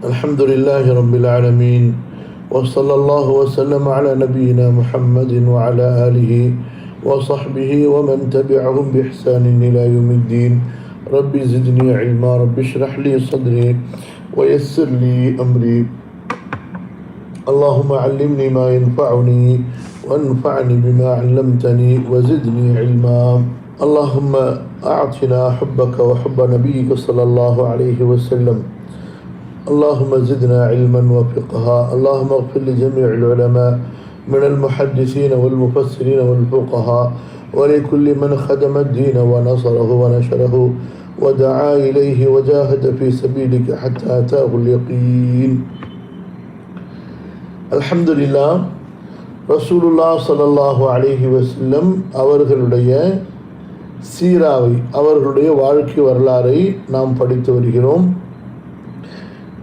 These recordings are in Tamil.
الحمد لله رب العالمين وصلى الله وسلم على نبينا محمد وعلى آله وصحبه ومن تبعهم بإحسان إلى يوم الدين. رب زدني علما، رب اشرح لي صدري ويسر لي أمري. اللهم علمني ما ينفعني وانفعني بما علمتني وزدني علما. اللهم أعطنا حبك وحب نبيك صلى الله عليه وسلم. اللهم زدنا علما وفقها. اللهم اغفر لجميع العلماء من المحدثين والمفسرين والفقهاء ولكل من خدم الدين ونصره ونشره ودعا إليه وجاهد في سبيلك حتى أتاه اليقين. الحمد لله. ரசூலுல்லாஹ் ஸல்லல்லாஹு அலைஹி வஸல்லம் அவர்களுடைய சீராவை, அவர்களுடைய வாழ்க்கை வரலாறை நாம் படித்து வருகிறோம்.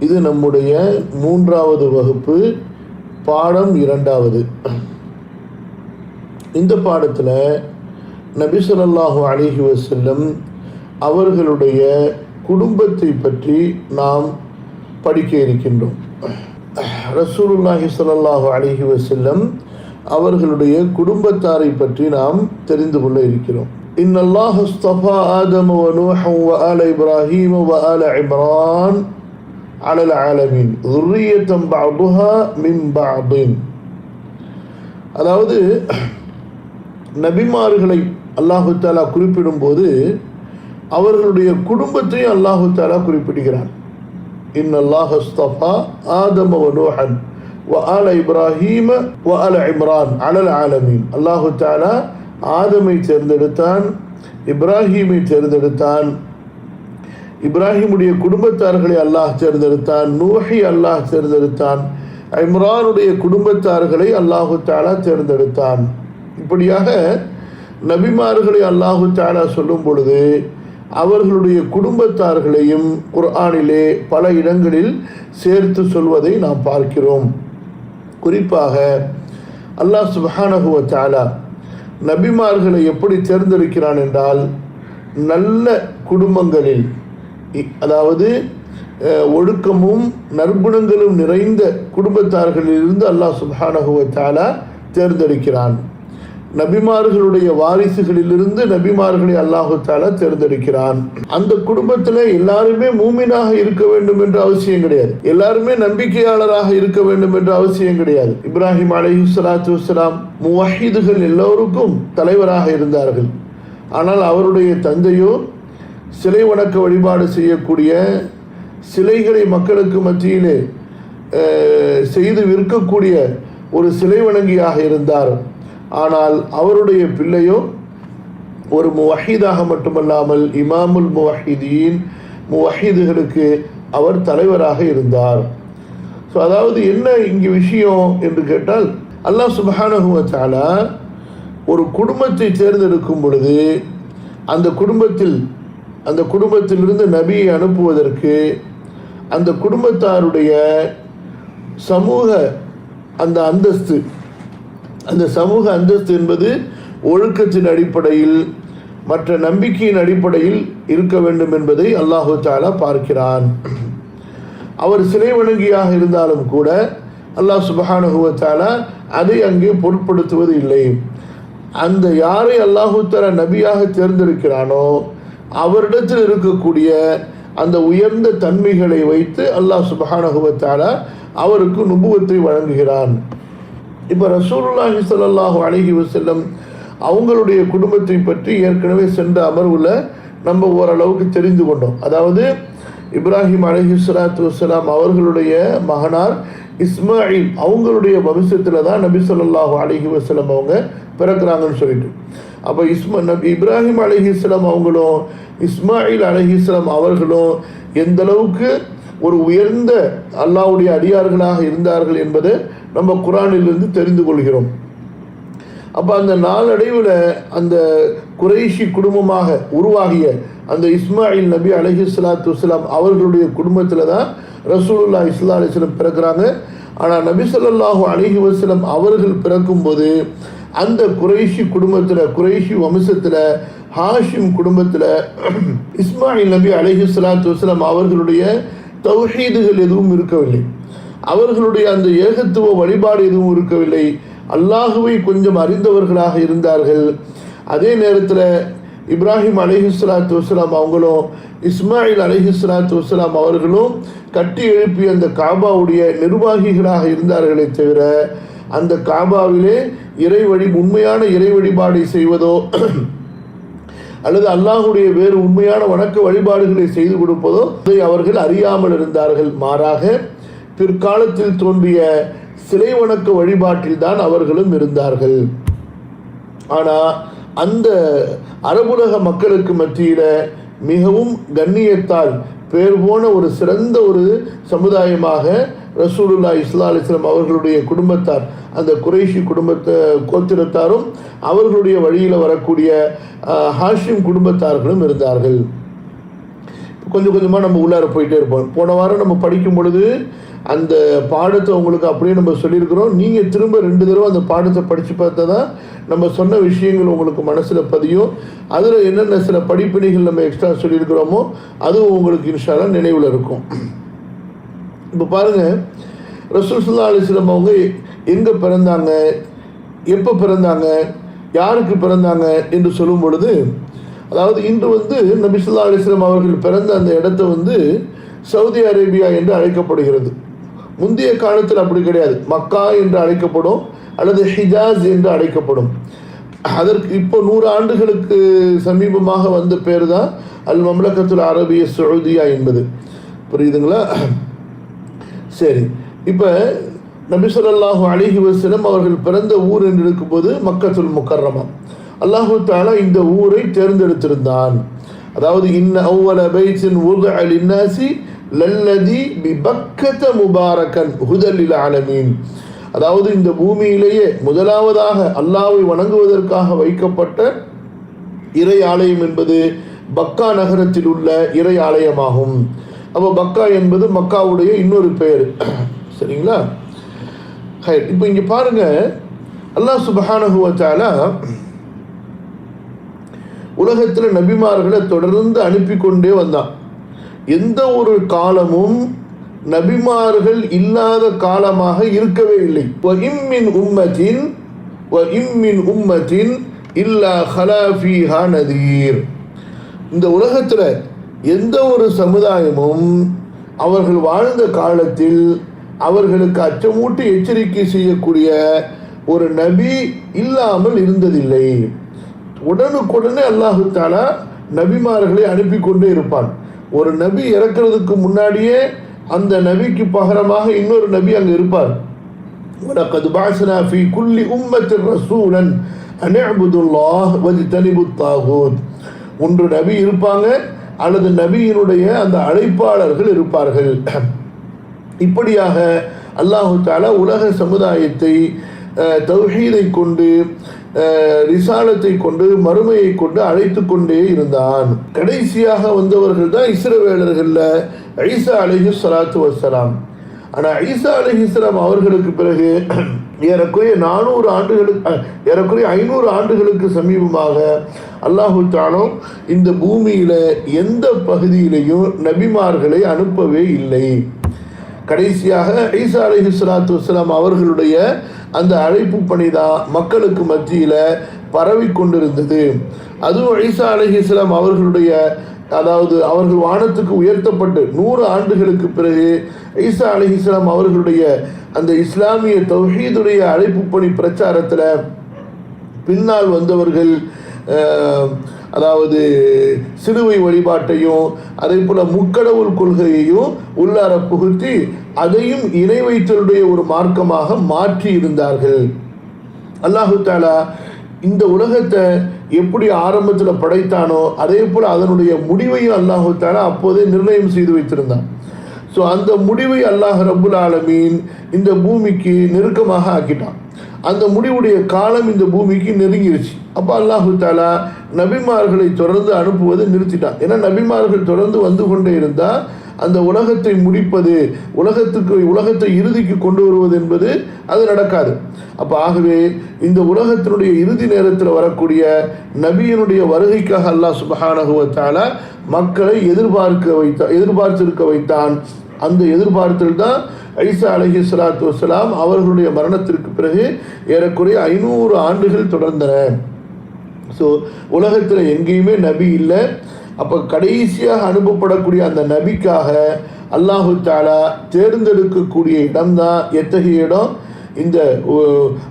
இது நம்முடைய 3வது வகுப்பு, பாடம் 2வது. இந்த பாடத்தில் நபி ஸல்லல்லாஹு அலைஹி வஸல்லம் அவர்களுடைய குடும்பத்தை பற்றி நாம் படிக்க இருக்கின்றோம். ரசூலுல்லாஹி ஸல்லல்லாஹு அலைஹி வஸல்லம் அவர்களுடைய குடும்பத்தாரை பற்றி நாம் தெரிந்து கொள்ள இருக்கிறோம். இன்னல்லாஹ அஸ்தஃபா ஆதம வ நூஹ வ ஆல இப்ராஹீம வ ஆல இம்ரான் அலல் ஆலமீன் ذُرِّيَّةً بَعْضُهَا مِنْ بَعْضٍ. அதாவது நபிமார்களை அல்லாஹு தஆலா குறிப்பிடும்போது அவர்களுடைய குடும்பத்தையும் அல்லாஹு தஆலா குறிப்பிடுகிறான். இன்னல்லாஹ அஸ்தஃபா ஆதம வ நூஹ வ ஆல இப்ராஹீம வ ஆல இம்ரான் அலல் ஆலமீன். அல்லாஹு தஆலா ஆதமை தேர்ந்தெடுத்தான், இப்ராஹீமை தேர்ந்தெடுத்தான், இப்ராஹிமுடைய குடும்பத்தார்களை அல்லாஹ் தேர்ந்தெடுத்தான், நூஹை அல்லாஹ் தேர்ந்தெடுத்தான், இம்ரானுடைய குடும்பத்தார்களை அல்லாஹு தஆலா தேர்ந்தெடுத்தான். இப்படியாக நபிமார்களை அல்லாஹு தஆலா சொல்லும் பொழுது அவர்களுடைய குடும்பத்தார்களையும் குர்ஆனிலே பல இடங்களில் சேர்த்து சொல்வதை நாம் பார்க்கிறோம். குறிப்பாக அல்லாஹ் சுப்ஹானஹு வ தஆலா நபிமார்களை எப்படி தேர்ந்தெடுக்கிறான் என்றால், நல்ல குடும்பங்களில், அதாவது ஒழுக்கமும் நற்குணங்களும் நிறைந்த குடும்பத்தார்களிலிருந்து அல்லாஹ் சுப்ஹானஹு வ தஆலா தேர்ந்தெடுக்கிறான். நபிமார்களுடைய வாரிசுகளிலிருந்து நபிமார்களை அல்லாஹு தஆலா தேர்ந்தெடுக்கிறான். அந்த குடும்பத்தில் எல்லாருமே மூமினாக இருக்க வேண்டும் என்ற அவசியம் கிடையாது, எல்லாருமே நம்பிக்கையாளராக இருக்க வேண்டும் என்ற அவசியம் கிடையாது. இப்ராஹிம் அலைஹிஸ்ஸலாத்து வஸ்ஸலாம் முவஹிதுகள் எல்லோருக்கும் தலைவராக இருந்தார்கள். ஆனால் அவருடைய தந்தையோ சிலை வணக்க வழிபாடு செய்யக்கூடிய, சிலைகளை மக்களுக்கு மத்தியிலே செய்து விற்கக்கூடிய ஒரு சிலை வணங்கியாக இருந்தார். ஆனால் அவருடைய பிள்ளையோ ஒரு முவஹிதாக மட்டுமல்லாமல் இமாமுல் முவஹிதீன், முவஹிதுகளுக்கு அவர் தலைவராக இருந்தார். ஸோ அதாவது என்ன இங்கே விஷயம் என்று கேட்டால், அல்லாஹ் சுப்ஹானஹு வ தஆலா ஒரு குடும்பத்தை தேர்ந்தெடுக்கும் பொழுது அந்த குடும்பத்திலிருந்து நபியை அனுப்புவதற்கு அந்த குடும்பத்தாருடைய சமூக அந்த அந்தஸ்து, அந்த சமூக அந்தஸ்து என்பது ஒழுக்கத்தின் அடிப்படையில், மற்ற நம்பிக்கையின் அடிப்படையில் இருக்க வேண்டும் என்பதை அல்லாஹு தஆலா பார்க்கிறான். அவர் சிலை வணங்கியாக இருந்தாலும் கூட அல்லாஹ் சுப்ஹானஹு வ தஆலா அதை அங்கே பொருட்படுத்துவது இல்லை. அந்த யாரை அல்லாஹு தஆலா நபியாக தேர்ந்தெடுக்கிறானோ அவரிடத்தில் இருக்கக்கூடிய அந்த உயர்ந்த தன்மைகளை வைத்து அல்லாஹ் சுப்ஹானஹு வ தஆலா அவருக்கு நுபுவத்தை வழங்குகிறான். இப்போ ரசூலுல்லாஹி ஸல்லல்லாஹு அலைஹி வஸல்லம் அவங்களுடைய குடும்பத்தை பற்றி ஏற்கனவே சென்ற அமர்வில் நம்ம ஓரளவுக்கு தெரிந்து கொண்டோம். அதாவது இப்ராஹிம் அலைஹிஸ்ஸலாத்து வஸ்ஸலாம் அவர்களுடைய மகனார் இஸ்மாயில், அவங்களுடைய வம்சத்தில் தான் நபி ஸல்லல்லாஹு அலைஹி வஸல்லம் அவங்க பிறக்கிறாங்கன்னு சொல்லிட்டு, அப்போ நபி இப்ராஹிம் அலைஹிஸ்ஸலாம் அவங்களும் இஸ்மாயில் அலைஹிஸ்ஸலாம் அவர்களும் எந்த அளவுக்கு ஒரு உயர்ந்த அல்லாஹ்வுடைய அடியார்களாக இருந்தார்கள் என்பதை நம்ம குர்ஆனிலிருந்து தெரிந்து கொள்கிறோம். அப்போ அந்த நாளடைவில் அந்த குறைஷி குடும்பமாக உருவாகிய அந்த இஸ்மாயில் நபி அலைஹிஸ்ஸலாத்து வஸ்ஸலாம் அவர்களுடைய குடும்பத்தில் தான் ரசூலுல்லாஹி ஸல்லல்லாஹு அலைஹி வஸல்லம் பிறக்கிறாங்க. ஆனால் நபி ஸல்லல்லாஹு அலைஹி வஸல்லம் அவர்கள் பிறக்கும்போது அந்த குறைஷி குடும்பத்தில், குறைஷி வம்சத்தில், ஹாஷிம் குடும்பத்தில் இஸ்மாயில் நபி அலைஹிஸ்ஸலாத்து வஸ்ஸலாம் அவர்களுடைய தௌஹீதுகள் எதுவும் இருக்கவில்லை, அவர்களுடைய அந்த ஏகத்துவ வழிபாடு எதுவும் இருக்கவில்லை. அல்லாஹுவை கொஞ்சம் அறிந்தவர்களாக இருந்தார்கள். அதே நேரத்தில் இப்ராஹிம் அலைஹிஸ்ஸலாத்து வஸ்ஸலாம் அவங்களும் இஸ்மாயில் அலைஹிஸ்ஸலாத்து வஸ்ஸலாம் அவர்களும் கட்டி எழுப்பிய அந்த காபாவுடைய நிர்வாகிகளாக இருந்தார்களே தவிர அந்த காபாவிலே உண்மையான இறை வழிபாடை செய்வதோ அல்லது அல்லாஹுடைய வேறு உண்மையான வணக்க வழிபாடுகளை செய்து கொடுப்பதோ அதை அவர்கள் அறியாமல் இருந்தார்கள். மாறாக பிற்காலத்தில் தோன்றிய சிலை வணக்க வழிபாட்டில் தான் அவர்களும் இருந்தார்கள். ஆனால் அந்த அரபுலக மக்களுக்கு மத்தியில் மிகவும் கண்ணியத்தால் பேர் போன ஒரு சிறந்த ஒரு சமுதாயமாக ரசூலுல்லாஹி ஸல்லல்லாஹு அலைஹி வஸல்லம் அவர்களுடைய குடும்பத்தார், அந்த குறைஷி கோத்திரத்தாரும் அவர்களுடைய வழியில் வரக்கூடிய ஹாஷிம் குடும்பத்தார்களும் இருந்தார்கள். கொஞ்சம் கொஞ்சமாக நம்ம உள்ளார போயிட்டே இருப்போம். போன வாரம் நம்ம படிக்கும் பொழுது அந்த பாடத்தை உங்களுக்கு அப்படியே நம்ம சொல்லியிருக்கிறோம். நீங்கள் திரும்ப 2 தடவை அந்த பாடத்தை படித்து பார்த்தா தான் நம்ம சொன்ன விஷயங்கள் உங்களுக்கு மனசில் பதியும். அதில் என்னென்ன சில படிப்பினைகள் நம்ம எக்ஸ்ட்ரா சொல்லியிருக்கிறோமோ அதுவும் உங்களுக்கு இன்ஷா அல்லாஹ் நினைவில் இருக்கும். இப்போ பாருங்கள், ரசூல் ஸல்லல்லாஹு அலைஹி வஸல்லம் அவங்க எங்கே பிறந்தாங்க, எப்போ பிறந்தாங்க, யாருக்கு பிறந்தாங்க என்று சொல்லும் பொழுது, அதாவது இன்று நபி ஸல்லல்லாஹு அலைஹி வஸல்லம் அவர்கள் பிறந்த அந்த இடத்தை சவுதி அரேபியா என்று அழைக்கப்படுகிறது. முந்தைய காலத்தில் அப்படி கிடையாது, மக்கா என்று அழைக்கப்படும் அல்லது ஹிஜாஸ் என்று அழைக்கப்படும். அதற்கு இப்போ 100 ஆண்டுகளுக்கு சமீபமாக வந்த பேர் தான் அல் மம்லக்கத்துல் அரபிய சவுதியா என்பது. புரியுதுங்களா? சரி, இப்போ நபி ஸல்லல்லாஹு அலைஹி வஸல்லம் அவர்கள் பிறந்த ஊர் என்று இருக்கும்போது மக்கத்துல் முக்கர்ரமா. அல்லாஹு தஆலா இந்த ஊரை தேர்ந்தெடுத்திருந்தான். அதாவது இன்ன அவ்வல பைத்தின் உதுஅ லின்னாசி லல்லதி பிபக்கத முபாரக்கன் ஹுதல் லில் ஆலமீன். அதாவது இந்த பூமியிலேயே முதலாவதாக அல்லாஹ்வை வணங்குவதற்காக வைக்கப்பட்ட இறை ஆலயம் என்பது பக்கா நகரத்தில் உள்ள இறை ஆலயமாகும். அப்போ பக்கா என்பது மக்காவுடைய இன்னொரு பெயர். சரிங்களா? இப்போ இங்கே பாருங்க, அல்லாஹ் சுப்ஹானஹு வ தஆலா உலகத்தில் நபிமார்களை தொடர்ந்து அனுப்பி கொண்டே வந்தான். எந்த ஒரு காலமும் நபிமார்கள் இல்லாத காலமாக இருக்கவே இல்லை. உம்மத்தின் இல்லா ஹலா ஃபீஹா நதீர். இந்த உலகத்தில் எந்த ஒரு சமுதாயமும் அவர்கள் வாழ்ந்த காலத்தில் அவர்களுக்கு அச்சமூட்டி எச்சரிக்கை செய்யக்கூடிய ஒரு நபி இல்லாமல் இருந்ததில்லை. உடனுக்குடனே அல்லாஹு தஆலா நபிமார்களை அனுப்பி கொண்டே இருப்பான். ஒரு நபி இறக்கிறதுக்கு முன்னாடியே அந்த நபிக்கு பகரமாக இன்னொரு நபி அங்கே இருப்பார். வலகத் பஅஸ்னா ஃபீ குல்லி உம்மத்தின் ரசூலன் அன் இஅ்புதுல்லாஹ் வஜ்தனிபுத் தாகூத். ஒன்று நபி இருப்பாங்க அல்லது நபியினுடைய அந்த அழைப்பாளர்கள் இருப்பார்கள். இப்படியாக அல்லாஹு தஆலா உலக சமுதாயத்தை தௌஹீதை கொண்டு, ரிசாலத்தை கொண்டு, மறுமையை கொண்டு அழைத்து கொண்டே இருந்தான். கடைசியாக வந்தவர்கள் தான் இஸ்ரவேலர்கள்ல ஈசா அலைஹிஸ்ஸலாத்து வஸ்ஸலாம். ஆனால் ஈசா அலைஹிஸ்ஸலாம் அவர்களுக்கு பிறகு ஏறக்குறைய 500 ஆண்டுகளுக்கு சமீபமாக அல்லாஹு தஆலா இந்த பூமியில எந்த பகுதியிலையும் நபிமார்களை அனுப்பவே இல்லை. கடைசியாக ஈசா அலைஹிஸ்ஸலாத்து வஸ்ஸலாம் அவர்களுடைய அந்த அழைப்பு பணிதான் மக்களுக்கு மத்தியில் பரவி கொண்டிருந்தது. அதுவும் ஈசா அலைஹிஸ்ஸலாம் அவர்களுடைய, அதாவது அவர்கள் வானத்துக்கு உயர்த்தப்பட்டு 100 ஆண்டுகளுக்கு பிறகு ஈசா அலைஹிஸ்ஸலாம் அவர்களுடைய அந்த இஸ்லாமிய தௌஹீதுடைய அழைப்பு பணி பிரச்சாரத்தில் பின்னால் வந்தவர்கள், அதாவது சிலுவை வழிபாட்டையும் அதே போல முக்கடவுள் கொள்கையையும் உள்ளார புகுத்தி அதையும் இணை வைத்தலுடைய ஒரு மார்க்கமாக மாற்றி இருந்தார்கள். அல்லாஹு தஆலா இந்த உலகத்தை எப்படி ஆரம்பத்தில் படைத்தானோ அதே போல் அதனுடைய முடிவையும் அல்லாஹு தஆலா அப்போதே நிர்ணயம் செய்து வைத்திருந்தான். ஸோ அந்த முடிவை அல்லாஹ் ரப்புல் ஆலமீன் இந்த பூமிக்கு நெருக்கமாக ஆக்கிட்டான். அந்த முடிவுடைய காலம் இந்த பூமிக்கு நெருங்கிருச்சு. அப்போ அல்லாஹு தஆலா நபிமார்களை தொடர்ந்து அனுப்புவதை நிறுத்திட்டான். ஏன்னா நபிமார்கள் தொடர்ந்து வந்து கொண்டே இருந்தால் அந்த உலகத்தை முடிப்பது, உலகத்தை இறுதிக்கு கொண்டு வருவது என்பது அது நடக்காது. அப்போ ஆகவே இந்த உலகத்தினுடைய இறுதி நேரத்தில் வரக்கூடிய நபியினுடைய வருகைக்காக அல்லாஹ் சுப்ஹானஹு வ தஆலா மக்களை எதிர்பார்த்திருக்க வைத்தான். அந்த எதிர்பார்த்தல் தான் ஈசா அலைஹிஸ்ஸலாத்து வஸ்ஸலாம் அவர்களுடைய மரணத்திற்கு பிறகு ஏறக்குறைய 500 ஆண்டுகள் தொடர்ந்தன. ஸோ உலகத்தில் எங்கேயுமே நபி இல்லை. அப்போ கடைசியாக அனுப்பப்படக்கூடிய அந்த நபிக்காக அல்லாஹு தஆலா தேர்ந்தெடுக்கக்கூடிய இடம்தான் எத்தகைய இடம்? இந்த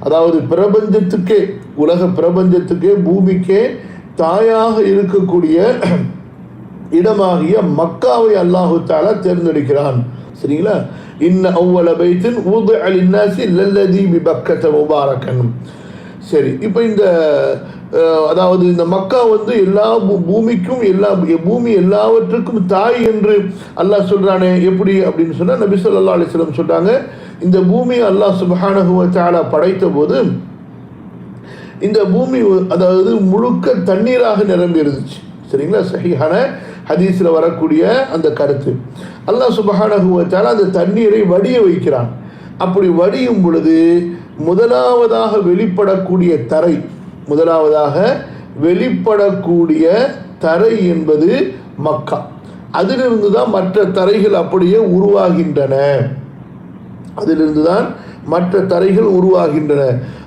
அதாவது பிரபஞ்சத்துக்கே, உலக பிரபஞ்சத்துக்கே, பூமிக்கே தாயாக இருக்கக்கூடிய இடமாகிய மக்காவை அல்லாஹு தஆலா தேர்ந்தெடுக்கிறான். சரிங்களா? இன்ன அவ்வல பைத்தின் ஊதுஅ லின்னாஸி லல்லதி பிபக்கத முபாரக்கன். சரி, இப்போ இந்த அதாவது இந்த மக்கா எல்லா பூமிக்கும், பூமி எல்லாவற்றுக்கும் தாய் என்று அல்லாஹ் சொல்றானே, எப்படி அப்படின்னு சொன்னா நபி ஸல்லல்லாஹு அலைஹி வஸல்லம் சொல்றாங்க, இந்த பூமி அல்லாஹ் சுப்ஹானஹு வ தஆலா படைத்த போது இந்த பூமி அதாவது முழுக்க தண்ணீராக நிரம்பி இருந்துச்சு. சரிங்களா? சஹீஹான ஹதீஸில் வரக்கூடிய அந்த கருத்து. அல்லாஹ் சுப்ஹானஹு வ தஆலா அந்த தண்ணீரை வடிய வைக்கிறான். அப்படி வடியும் பொழுது முதலாவதாக வெளிப்படக்கூடிய தரை என்பது மக்கா. அதிலிருந்து தான் மற்ற தரைகள் அப்படியே உருவாகின்றன.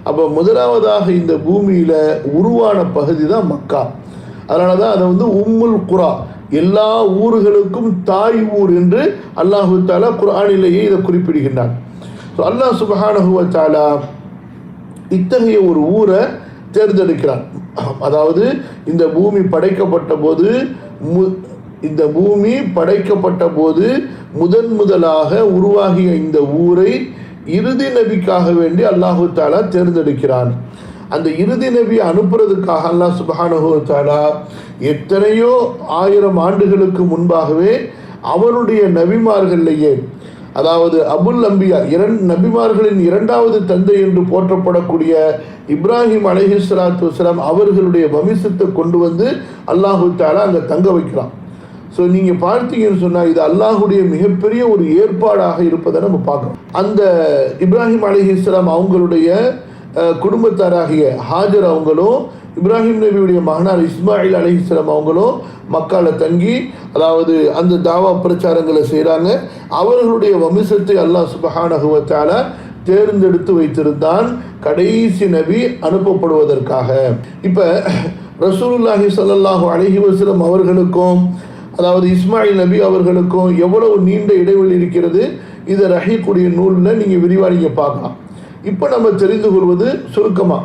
அப்போ முதலாவதாக இந்த பூமியில் உருவான பகுதி தான் மக்கா. அதனால தான் அதை உம்முல் குரா, எல்லா ஊர்களுக்கும் தாய் ஊர் என்று அல்லாஹு தஆலா குர்ஆனிலேயே இதை குறிப்பிடுகின்றான். ஸோ அல்லாஹ் சுப்ஹானஹு வ தஆலா இத்தகைய ஒரு ஊரை தேர்ந்தெடுக்கிறான். அதாவது இந்த பூமி படைக்கப்பட்ட போது முதலாக உருவாகிய இந்த ஊரை இறுதி நபிக்காக வேண்டி அல்லாஹு தஆலா தேர்ந்தெடுக்கிறான். அந்த இறுதி நபி அனுப்புறதுக்காக அல்லாஹ் சுப்ஹானஹு வ தஆலா எத்தனையோ 1000 ஆண்டுகளுக்கு முன்பாகவே அவனுடைய நபிமார்களையே, அதாவது அபுல் அம்பியா, நபிமார்களின் இரண்டாவது தந்தை என்று போற்றப்படக்கூடிய இப்ராஹிம் அலைஹிஸ்ஸலாத்து வஸ்ஸலாம் அவர்களுடைய வம்சத்தை கொண்டு அல்லாஹு தஆலா அங்கே தங்க வைக்கிறான். ஸோ நீங்கள் பார்த்தீங்கன்னு சொன்னால் இது அல்லாஹுடைய மிகப்பெரிய ஒரு ஏற்பாடாக இருப்பதை நம்ம பார்க்கணும். அந்த இப்ராஹிம் அலைஹிஸ்ஸலாம் அவங்களுடைய குடும்பத்தாராகிய ஹாஜர் அவங்களும் இப்ராஹிம் நபியுடைய மகனார் இஸ்மாயில் அலைஹிஸ்ஸலாம் அவங்களும் மக்கால தங்கி அதாவது அந்த தாவா பிரச்சாரங்களை செய்கிறாங்க. அவர்களுடைய வம்சத்தை அல்லாஹ் சுப்ஹானஹு வ தஆலா தேர்ந்தெடுத்து வைத்திருந்தான் கடைசி நபி அனுப்பப்படுவதற்காக. இப்போ ரசூலுல்லாஹி ஸல்லல்லாஹு அலைஹி வஸல்லம் அவர்களுக்கும் அதாவது இஸ்மாயில் நபி அவர்களுக்கும் எவ்வளவு நீண்ட இடைவெளி இருக்கிறது, இதை ரஹீக்குடைய நூலில் நீங்கள் விரிவாக பார்க்கலாம். இப்போ நம்ம தெரிந்து கொள்வது சுருக்கமாக,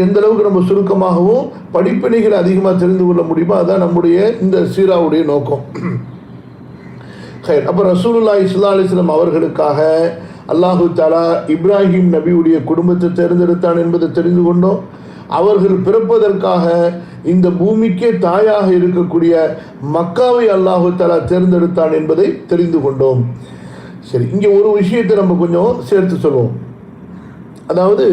எந்த அளவுக்கு நம்ம சுருக்கமாகவும் படிப்பினைகளை அதிகமாக தெரிந்து கொள்ள முடியுமோ அதுதான் நம்முடைய இந்த சீராவுடைய நோக்கம். அப்போ ரசூலுல்லாஹி ஸல்லல்லாஹு அலைஹி வஸல்லம் அவர்களுக்காக அல்லாஹு தஆலா இப்ராஹிம் நபியுடைய குடும்பத்தை தேர்ந்தெடுத்தான் என்பதை தெரிந்து கொண்டோம். அவர்கள் பிறப்பதற்காக இந்த பூமிக்கே தாயாக இருக்கக்கூடிய மக்காவை அல்லாஹு தஆலா தேர்ந்தெடுத்தான் என்பதை தெரிந்து கொண்டோம். சரி, இங்கே ஒரு விஷயத்தை நம்ம கொஞ்சம் சேர்த்து சொல்லுவோம். அதாவது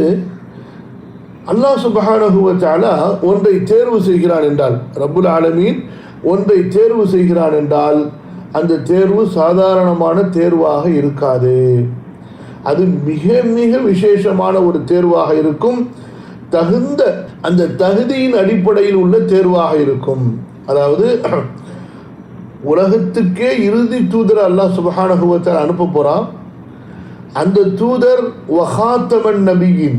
அல்லாஹ் சுப்ஹானஹு வ தஆலா ஒன்றை தேர்வு செய்கிறான் என்றால், ரப்புல் ஆலமீன் ஒன்றை தேர்வு செய்கிறான் என்றால் அந்த தேர்வு சாதாரணமான தேர்வாக இருக்காது. அது மிக மிக விசேஷமான ஒரு தேர்வாக இருக்கும். தகுந்த அந்த தகுதியின் அடிப்படையில் உள்ள தேர்வாக இருக்கும். அதாவது உலகத்துக்கே இறுதி தூதர் அல்லாஹ் சுப்ஹானஹு வ தஆலா அனுப்ப போகிறான். அந்த தூதர் வஹாத்தமன் நபியின்,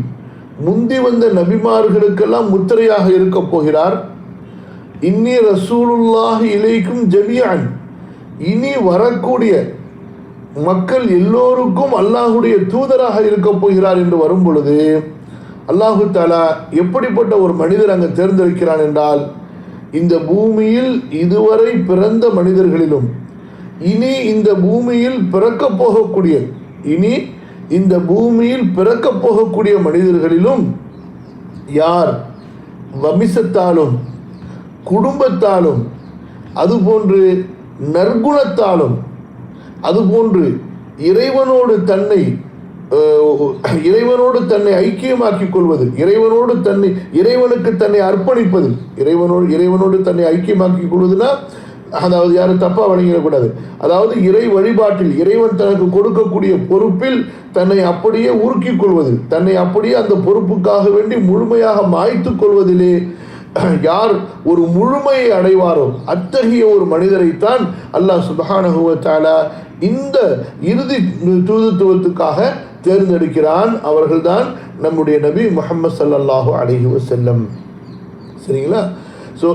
முந்தி வந்த நபிமார்களுக்கெல்லாம் முத்திரையாக இருக்க போகிறார். இன்னி ரசூலுல்லாஹி இலைக்கும் ஜமீஅன், இனி வரக்கூடிய மக்கள் எல்லோருக்கும் அல்லாஹுடைய தூதராக இருக்க போகிறார் என்று வரும் பொழுது அல்லாஹு தஆலா எப்படிப்பட்ட ஒரு மனிதர் அங்கே தேர்ந்தெடுக்கிறான் என்றால், இந்த பூமியில் இதுவரை பிறந்த மனிதர்களிலும் இனி இந்த பூமியில் பிறக்கப் போகக்கூடிய மனிதர்களிலும் யார் வம்சத்தாலும் குடும்பத்தாலும் அதுபோன்று நற்குணத்தாலும் அதுபோன்று இறைவனோடு தன்னை ஐக்கியமாக்கிக் கொள்வது, இறைவனுக்கு தன்னை அர்ப்பணிப்பது, இறைவனோடு தன்னை ஐக்கியமாக்கிக் கொள்வதுன்னா அதாவது யாரும் தப்பா வழங்கிடக்கூடாது. அதாவது இறை வழிபாட்டில் இறைவன் தனக்கு கொடுக்கக்கூடிய பொறுப்பில் தன்னை அப்படியே உருக்கிக் கொள்வது, தன்னை அப்படியே அந்த பொறுப்புக்காக வேண்டி முழுமையாக மாய்த்து கொள்வதிலே யார் ஒரு முழுமையை அடைவாரோ அத்தகைய ஒரு மனிதரைத்தான் அல்லாஹ் சுப்ஹானஹு வ தஆலா இந்த இறுதி தூதுத்துவத்துக்காக தேர்ந்தெடுக்கிறான். அவர்கள்தான் நம்முடைய நபி முஹம்மது ஸல்லல்லாஹு அலைஹி வஸல்லம். சரிங்களா? ஸோ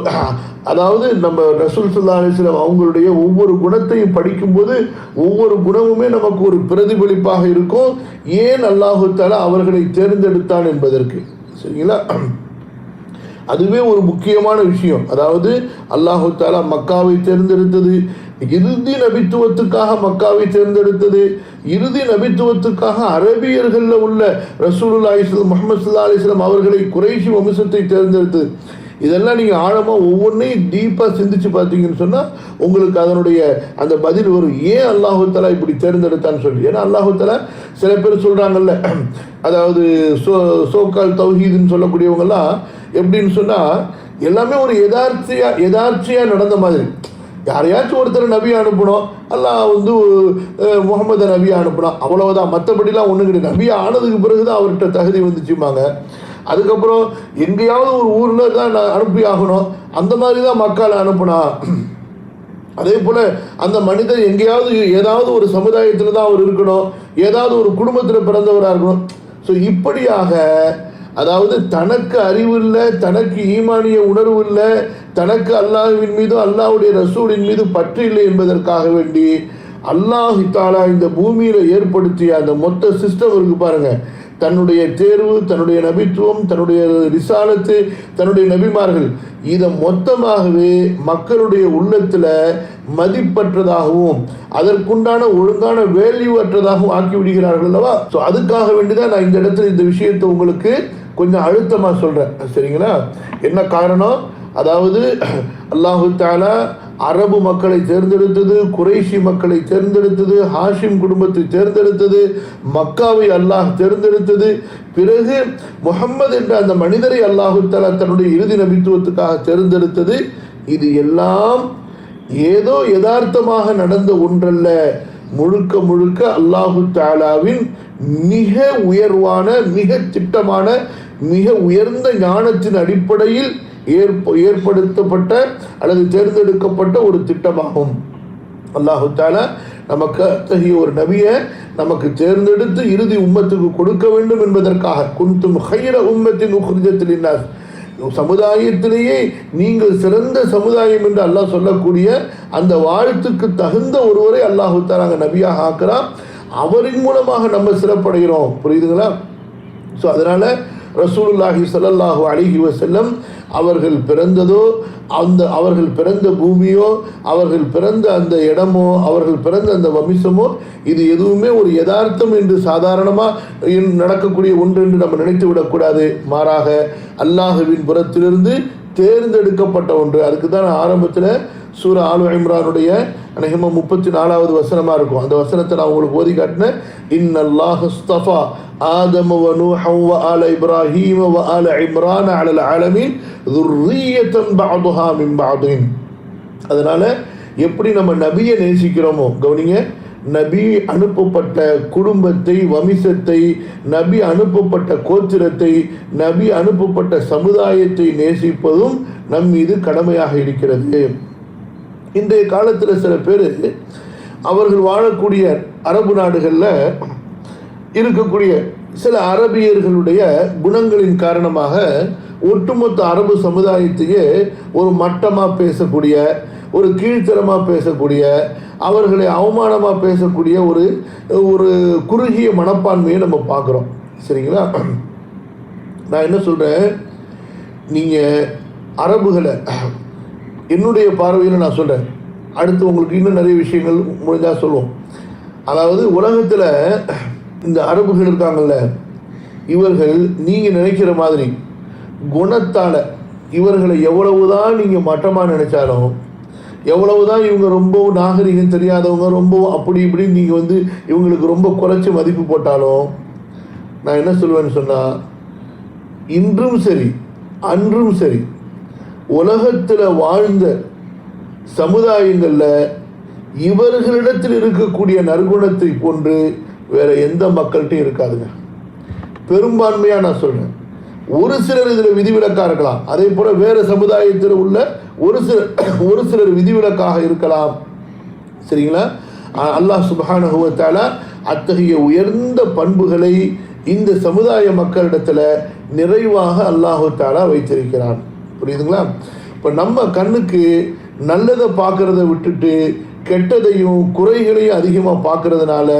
அதாவது நம்ம ரசூல் ஸல்லல்லாஹு அலைஹி வஸல்லம் அவங்களுடைய ஒவ்வொரு குணத்தையும் படிக்கும்போது ஒவ்வொரு குணமுமே நமக்கு ஒரு பிரதிபலிப்பாக இருக்கும். ஏன் அல்லாஹு தஆலா அவர்களை தேர்ந்தெடுத்தான் என்பதற்கு. சரிங்களா? அதுவே ஒரு முக்கியமான விஷயம். அதாவது அல்லாஹு தஆலா மக்காவை தேர்ந்தெடுத்தது, இறுதி நபித்துவத்துக்காக மக்காவை தேர்ந்தெடுத்தது, இறுதி நபித்துவத்துக்காக அரபியர்களில் உள்ள ரசூலுல்லாஹி முஹம்மது ஸல்லல்லாஹு அலைஹி வஸல்லம் அவர்களை குறைஷி வம்சத்தை தேர்ந்தெடுத்தது. இதெல்லாம் நீங்கள் ஆழமாக ஒவ்வொன்றையும் டீப்பாக சிந்திச்சு பார்த்தீங்கன்னு சொன்னால் உங்களுக்கு அதனுடைய அந்த பதில் வரும். ஏன் அல்லாஹு தஆலா இப்படி தேர்ந்தெடுத்தான்னு சொல்லி. ஏன்னா அல்லாஹு தஆலா சில பேர் சொல்கிறாங்கல்ல, அதாவது சோக்கால் தௌஹீதுன்னு சொல்லக்கூடியவங்கெல்லாம் எப்படின்னு சொன்னால் எல்லாமே ஒரு எதார்ச்சியாக நடந்த மாதிரி. யாரையாச்சும் ஒருத்தர் நபியை அனுப்பணும், அல்லாஹ் வந்து முகமது நபியை அனுப்பணும், அவ்வளவுதான். மற்றபடிலாம் ஒன்றும் கிடையாது. நபியை ஆனதுக்கு பிறகு தான் அவர்கிட்ட தகுதி வந்துச்சுமாங்க. அதுக்கப்புறம் எங்கேயாவது ஒரு ஊரில் தான் அனுப்பி ஆகணும், அந்த மாதிரி தான் மக்களை அனுப்புனா. அதே போல் அந்த மனிதர் எங்கேயாவது ஏதாவது ஒரு சமுதாயத்தில் தான் அவர் இருக்கணும், ஏதாவது ஒரு குடும்பத்தில் பிறந்தவராக இருக்கணும். ஸோ இப்படியாக அதாவது தனக்கு அறிவு இல்லை, தனக்கு ஈமானிய உணர்வு இல்லை, தனக்கு அல்லாஹ்வின் மீதும் அல்லாஹ்வுடைய ரசூலின் மீது பற்று இல்லை என்பதற்காக வேண்டி அல்லாஹ் தஆலா இந்த பூமியில் ஏற்படுத்திய அந்த மொத்த சிஸ்டம் இருக்கு பாருங்க. தன்னுடைய தேர்வு, தன்னுடைய நபித்துவம், தன்னுடைய ரிசாலத்து, தன்னுடைய நபிமார்கள், இதை மொத்தமாகவே மக்களுடைய உள்ளத்தில் மதிப்பற்றதாகவும் அதற்குண்டான ஒழுங்கான வேல்யூ அற்றதாகவும் ஆக்கி விடுகிறார்கள் அல்லவா. ஸோ அதுக்காக வேண்டிதான் நான் இந்த இடத்துல இந்த விஷயத்தை உங்களுக்கு கொஞ்சம் அழுத்தமாக சொல்கிறேன். சரிங்களா? என்ன காரணம்? அதாவது அல்லாஹு தஆலா அரபு மக்களை தேர்ந்தெடுத்தது, குறைஷி மக்களை தேர்ந்தெடுத்தது, ஹாஷிம் குடும்பத்தை தேர்ந்தெடுத்தது, மக்காவை அல்லாஹ் தேர்ந்தெடுத்தது, பிறகு முஹம்மது என்ற அந்த மனிதரை அல்லாஹு தஆலா தன்னுடைய இறுதி நபித்துவத்துக்காக தேர்ந்தெடுத்தது. இது எல்லாம் ஏதோ யதார்த்தமாக நடந்த ஒன்றல்ல. முழுக்க முழுக்க அல்லாஹு தஆலாவின் மிக உயர்வான, மிக திட்டமான, மிக உயர்ந்த ஞானத்தின் அடிப்படையில் ஏற்படுத்தப்பட்ட அல்லது தேர்ந்தெடுக்கப்பட்ட ஒரு திட்டமாகும். அல்லாஹு தஆலா நமக்கு அத்தகைய ஒரு நபியை நமக்கு தேர்ந்தெடுத்து இறுதி உம்மத்துக்கு கொடுக்க வேண்டும் என்பதற்காக குன்தும் ஹைர உம்மத்தின் உக்ரிஜத் லின்னாஸ், சமுதாயத்திலேயே நீங்கள் சிறந்த சமுதாயம் என்று அல்லாஹ் சொல்லக்கூடிய அந்த வாழ்த்துக்கு தகுந்த ஒருவரை அல்லாஹு தஆலா நபியாக ஆக்குறான். அவரின் மூலமாக நம்ம சிறப்படைகிறோம். புரியுதுங்களா? ஸோ அதனால் ரசூலுல்லாஹி ஸல்லல்லாஹு அலைஹி வஸல்லம் அவர்கள் பிறந்ததோ, அவர்கள் பிறந்த பூமியோ, அவர்கள் பிறந்த அந்த இடமோ, அவர்கள் பிறந்த அந்த வம்சமோ, இது எதுவுமே ஒரு யதார்த்தம் என்று சாதாரணமாக நடக்கக்கூடிய ஒன்று என்று நம்ம நினைத்து விடக்கூடாது. மாறாக அல்லாஹுவின் புறத்திலிருந்து தேர்ந்தெடுக்கப்பட்ட ஒன்று. அதுக்கு தான் ஆரம்பத்தில் சூரா ஆலு இம்ரானுடைய அநேகமாக 34வது வசனமாக இருக்கும். அந்த வசனத்தை நான் உங்களுக்கு ஓதி காட்டினேன். இன்னல்லாஹ ஸ்தஃபா ஆதம வ நூஹ வ ஆல இப்ராஹீம வ ஆல இம்ரான அலல் ஆலமீன் ذُرِّيَّةً بَعْضُهَا مِنْ بَعْضٍ. அதனால் எப்படி நம்ம நபியை நேசிக்கிறோமோ, கவனிங்க, நபி அனுப்பப்பட்ட குடும்பத்தை, வம்சத்தை, நபி அனுப்பப்பட்ட கோத்திரத்தை, நபி அனுப்பப்பட்ட சமுதாயத்தை நேசிப்பதும் நம் மீது கடமையாக இருக்கிறது. இன்றைய காலத்தில் சில பேர் அவர்கள் வாழக்கூடிய அரபு நாடுகளில் இருக்கக்கூடிய சில அரபியர்களுடைய குணங்களின் காரணமாக ஒட்டுமொத்த அரபு சமுதாயத்தையே ஒரு மட்டமாக பேசக்கூடிய, ஒரு கீழ்த்தரமாக பேசக்கூடிய, அவர்களை அவமானமாக பேசக்கூடிய ஒரு குறுகிய மனப்பான்மையை நம்ம பார்க்குறோம். சரிங்களா? நான் என்ன சொல்கிறேன், நீங்கள் அரபுகளை என்னுடைய பார்வையில் நான் சொல்கிறேன். அடுத்து உங்களுக்கு இன்னும் நிறைய விஷயங்கள் முடிஞ்சால் சொல்லுவோம். அதாவது உலகத்தில் இந்த அரபுகள் இருக்காங்கல்ல, இவர்கள் நீங்கள் நினைக்கிற மாதிரி குணத்தால் இவர்களை எவ்வளவுதான் நீங்கள் மட்டமாக நினைச்சாலும், எவ்வளவுதான் இவங்க ரொம்பவும் நாகரிகம் தெரியாதவங்க, ரொம்பவும் அப்படி இப்படின்னு நீங்கள் வந்து இவங்களுக்கு ரொம்ப குறைச்சி மதிப்பு போட்டாலும், நான் என்ன சொல்லுவேன்னு சொன்னால், இன்றும் சரி அன்றும் சரி உலகத்தில் வாழ்ந்த சமுதாயங்களில் இவர்களிடத்தில் இருக்கக்கூடிய நற்குணத்தை போன்று வேறு எந்த மக்கள்கிட்டையும் இருக்காதுங்க. பெரும்பான்மையாக நான் சொல்கிறேன். ஒரு சிலர் இதில் விதிவிலக்காக இருக்கலாம். அதே போல வேறு சமுதாயத்தில் உள்ள ஒரு சிலர் விதிவிலக்காக இருக்கலாம். சரிங்களா? அல்லாஹ் சுப்ஹானஹு வ தஆலா அத்தகைய உயர்ந்த பண்புகளை இந்த சமுதாய மக்களிடத்தில் நிறைவாக அல்லாஹு தஆலா வைத்திருக்கிறான். புரியுதுங்களா? இப்போ நம்ம கண்ணுக்கு நல்லதை பார்க்கறத விட்டுட்டு கெட்டதையும் குறைகளையும் அதிகமாக பார்க்கறதுனால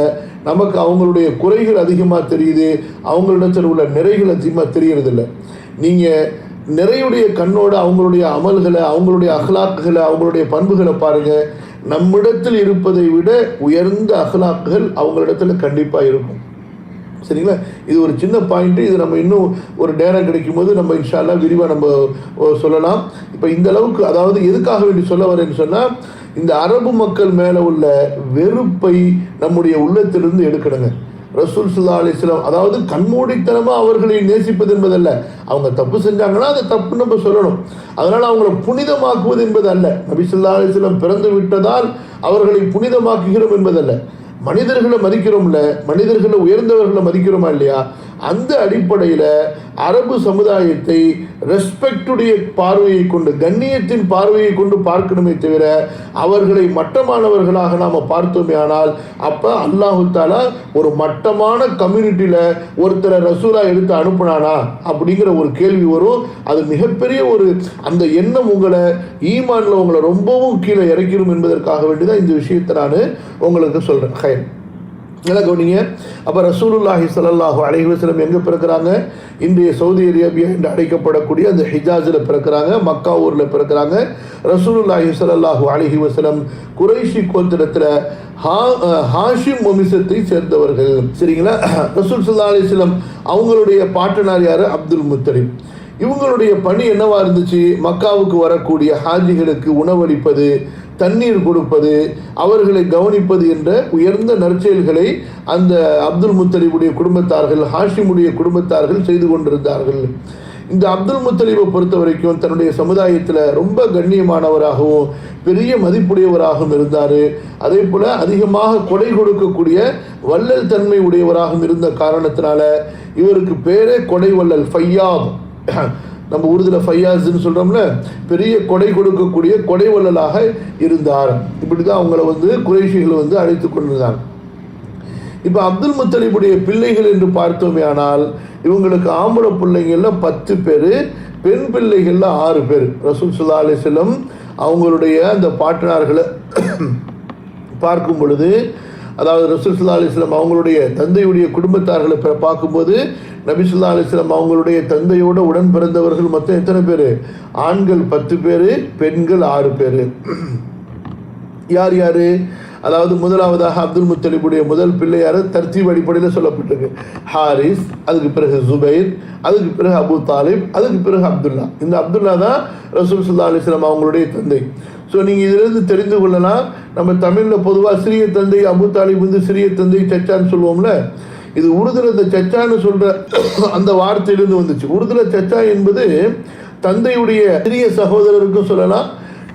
நமக்கு அவங்களுடைய குறைகள் அதிகமாக தெரியுது, அவங்களிடத்தில் உள்ள நிறைகள் அதிகமாக தெரியறதில்லை. நீங்கள் நிறையுடைய கண்ணோட அவங்களுடைய அமல்களை, அவங்களுடைய அஹ்லாக்குகளை, அவங்களுடைய பண்புகளை பாருங்கள். நம்மிடத்தில் இருப்பதை விட உயர்ந்த அஹ்லாக்குகள் அவங்களிடத்தில் கண்டிப்பாக இருக்கும். சரிங்களா? இது ஒரு சின்ன பாயிண்ட்டு. இது நம்ம இன்னும் ஒரு நேரம் கிடைக்கும் போது நம்ம இன்ஷா அல்லாஹ் விரிவாக நம்ம சொல்லலாம். இப்போ இந்த அளவுக்கு, அதாவது எதுக்காக வேண்டி சொல்ல வரேன்னு சொன்னால், இந்த அரபு மக்கள் மேலே உள்ள வெறுப்பை நம்முடைய உள்ளத்திலிருந்து எடுக்கணுங்க. ரசூல் ஸல்லல்லாஹு அலைஹி வஸல்லம், அதாவது கண்மூடித்தனமாக அவர்களை நேசிப்பது என்பதல்ல. அவங்க தப்பு செஞ்சாங்கன்னா அதை தப்பு நம்ம சொல்லணும். அதனால் அவங்கள புனிதமாக்குவது என்பது அல்ல. நபி ஸல்லல்லாஹு அலைஹி வஸல்லம் பிறந்து விட்டதால் அவர்களை புனிதமாக்குகிறோம் என்பதல்ல. மனிதர்களை மதிக்கிறோம்ல, மனிதர்களை உயர்ந்தவர்களை மதிக்கிறோமா இல்லையா? அந்த அடிப்படையில் அரபு சமுதாயத்தை ரெஸ்பெக்டுடைய பார்வையை கொண்டு, கண்ணியத்தின் பார்வையை கொண்டு பார்க்கணுமே தவிர அவர்களை மட்டமானவர்களாக நாம் பார்த்தோமே ஆனால், அப்போ அல்லாஹு தஆலா ஒரு மட்டமான கம்யூனிட்டியில் ஒருத்தரை ரசூலா எடுத்து அனுப்புனானா அப்படிங்கிற ஒரு கேள்வி வரும். அது மிகப்பெரிய ஒரு அந்த எண்ணம் உங்களை ஈமானில் உங்களை ரொம்பவும் கீழே இறக்கிடும் என்பதற்காக வேண்டி தான் இந்த விஷயத்தை நான் உங்களுக்கு சொல்கிறேன். ஹைர், நல்லா கவனிங்க. அப்போ ரசூலுல்லாஹி ஸல்லல்லாஹு அலைஹி வஸல்லம் எங்கே பிறக்கிறாங்க? இன்றைய சவுதி அரேபியா என்று அழைக்கப்படக்கூடிய அந்த ஹிஜாஸில் பிறக்கிறாங்க, மக்கா ஊரில் பிறக்கிறாங்க. ரசூலுல்லாஹி ஸல்லல்லாஹு அலைஹி வஸல்லம் குறைஷி கோத்திரத்தில் ஹாஷிம் வம்சத்தை சேர்ந்தவர்கள். சரிங்களா? ரசூல் ஸல்லல்லாஹு அலைஹி வஸல்லம் அவங்களுடைய பாட்டனார் யார்? அப்துல் முத்தலிப். இவங்களுடைய பணி என்னவா இருந்துச்சு? மக்காவுக்கு வரக்கூடிய ஹாஜிகளுக்கு உணவளிப்பது, தண்ணீர் கொடுப்பது, அவர்களை கவனிப்பது என்ற உயர்ந்த நற்செயல்களை அந்த அப்துல் முத்தலிபுடைய குடும்பத்தார்கள், ஹாஷிமுடைய குடும்பத்தார்கள் செய்து கொண்டிருந்தார்கள். இந்த அப்துல் முத்தலிபை பொறுத்த வரைக்கும் தன்னுடைய சமுதாயத்தில் ரொம்ப கண்ணியமானவராகவும் பெரிய மதிப்புடையவராகவும் இருந்தார். அதே போல் அதிகமாக கொடை கொடுக்கக்கூடிய வள்ளல் தன்மை உடையவராகவும் இருந்த காரணத்தினால இவருக்கு பேரே கொடை வள்ளல், ஃபையாத். நம்ம உருதுல ஃபையாஸ்ன்னு சொல்கிறோம்ல, பெரிய கொடை கொடுக்கக்கூடிய கொடை வள்ளலாக இருந்தார். இப்படி தான் அவங்கள குறைஷிகள் அழைத்து கொண்டிருந்தாங்க. இப்போ அப்துல் முத்தலிபுடைய பிள்ளைகள் என்று பார்த்தோமே ஆனால், இவங்களுக்கு ஆம்பளை பிள்ளைங்களில் 10 பேர், பெண் பிள்ளைகளில் 6 பேர். ரசூல் ஸல்லல்லாஹு அலைஹி வஸல்லம் அவங்களுடைய அந்த பாட்டனார்களை பார்க்கும் பொழுது, அதாவது ரசூல் ஸல்லல்லாஹு அலைஹி வஸல்லம் அவங்களுடைய தந்தையுடைய குடும்பத்தார்களை பார்க்கும்போது, நபி ஸல்லல்லாஹு அலைஹி வஸல்லம் அவங்களுடைய தந்தையோட உடன் பிறந்தவர்கள் மொத்தம் எத்தனை பேர்? ஆண்கள் 10 பேர், பெண்கள் 6 பேர். யார் யார்? அதாவது முதலாவதாக அப்துல் முத்தலிபுடைய முதல் பிள்ளையார் தர்த்தீப் அடிப்படையில் சொல்லப்பட்டிருக்கு. ஹாரிஸ், அதுக்கு பிறகு ஜுபைர், அதுக்கு பிறகு அபு தாலிப், அதுக்கு பிறகு அப்துல்லா. இந்த அப்துல்லா தான் ரசூல் ஸல்லல்லாஹு அலைஹி வஸல்லம் அவங்களுடைய தந்தை. ஸோ நீங்கள் இதிலிருந்து தெரிந்து கொள்ளலாம், நம்ம தமிழில் பொதுவாக சிறிய தந்தை அபு தாலிப் சிறிய தந்தை சச்சான்னு சொல்லுவோம்ல, இது உருதுல இந்த சச்சான்னு சொல்கிற அந்த வார்த்தையிலிருந்து வந்துச்சு. உருதுல சச்சா என்பது தந்தையுடைய சிறிய சகோதரருக்கும் சொல்லலாம்,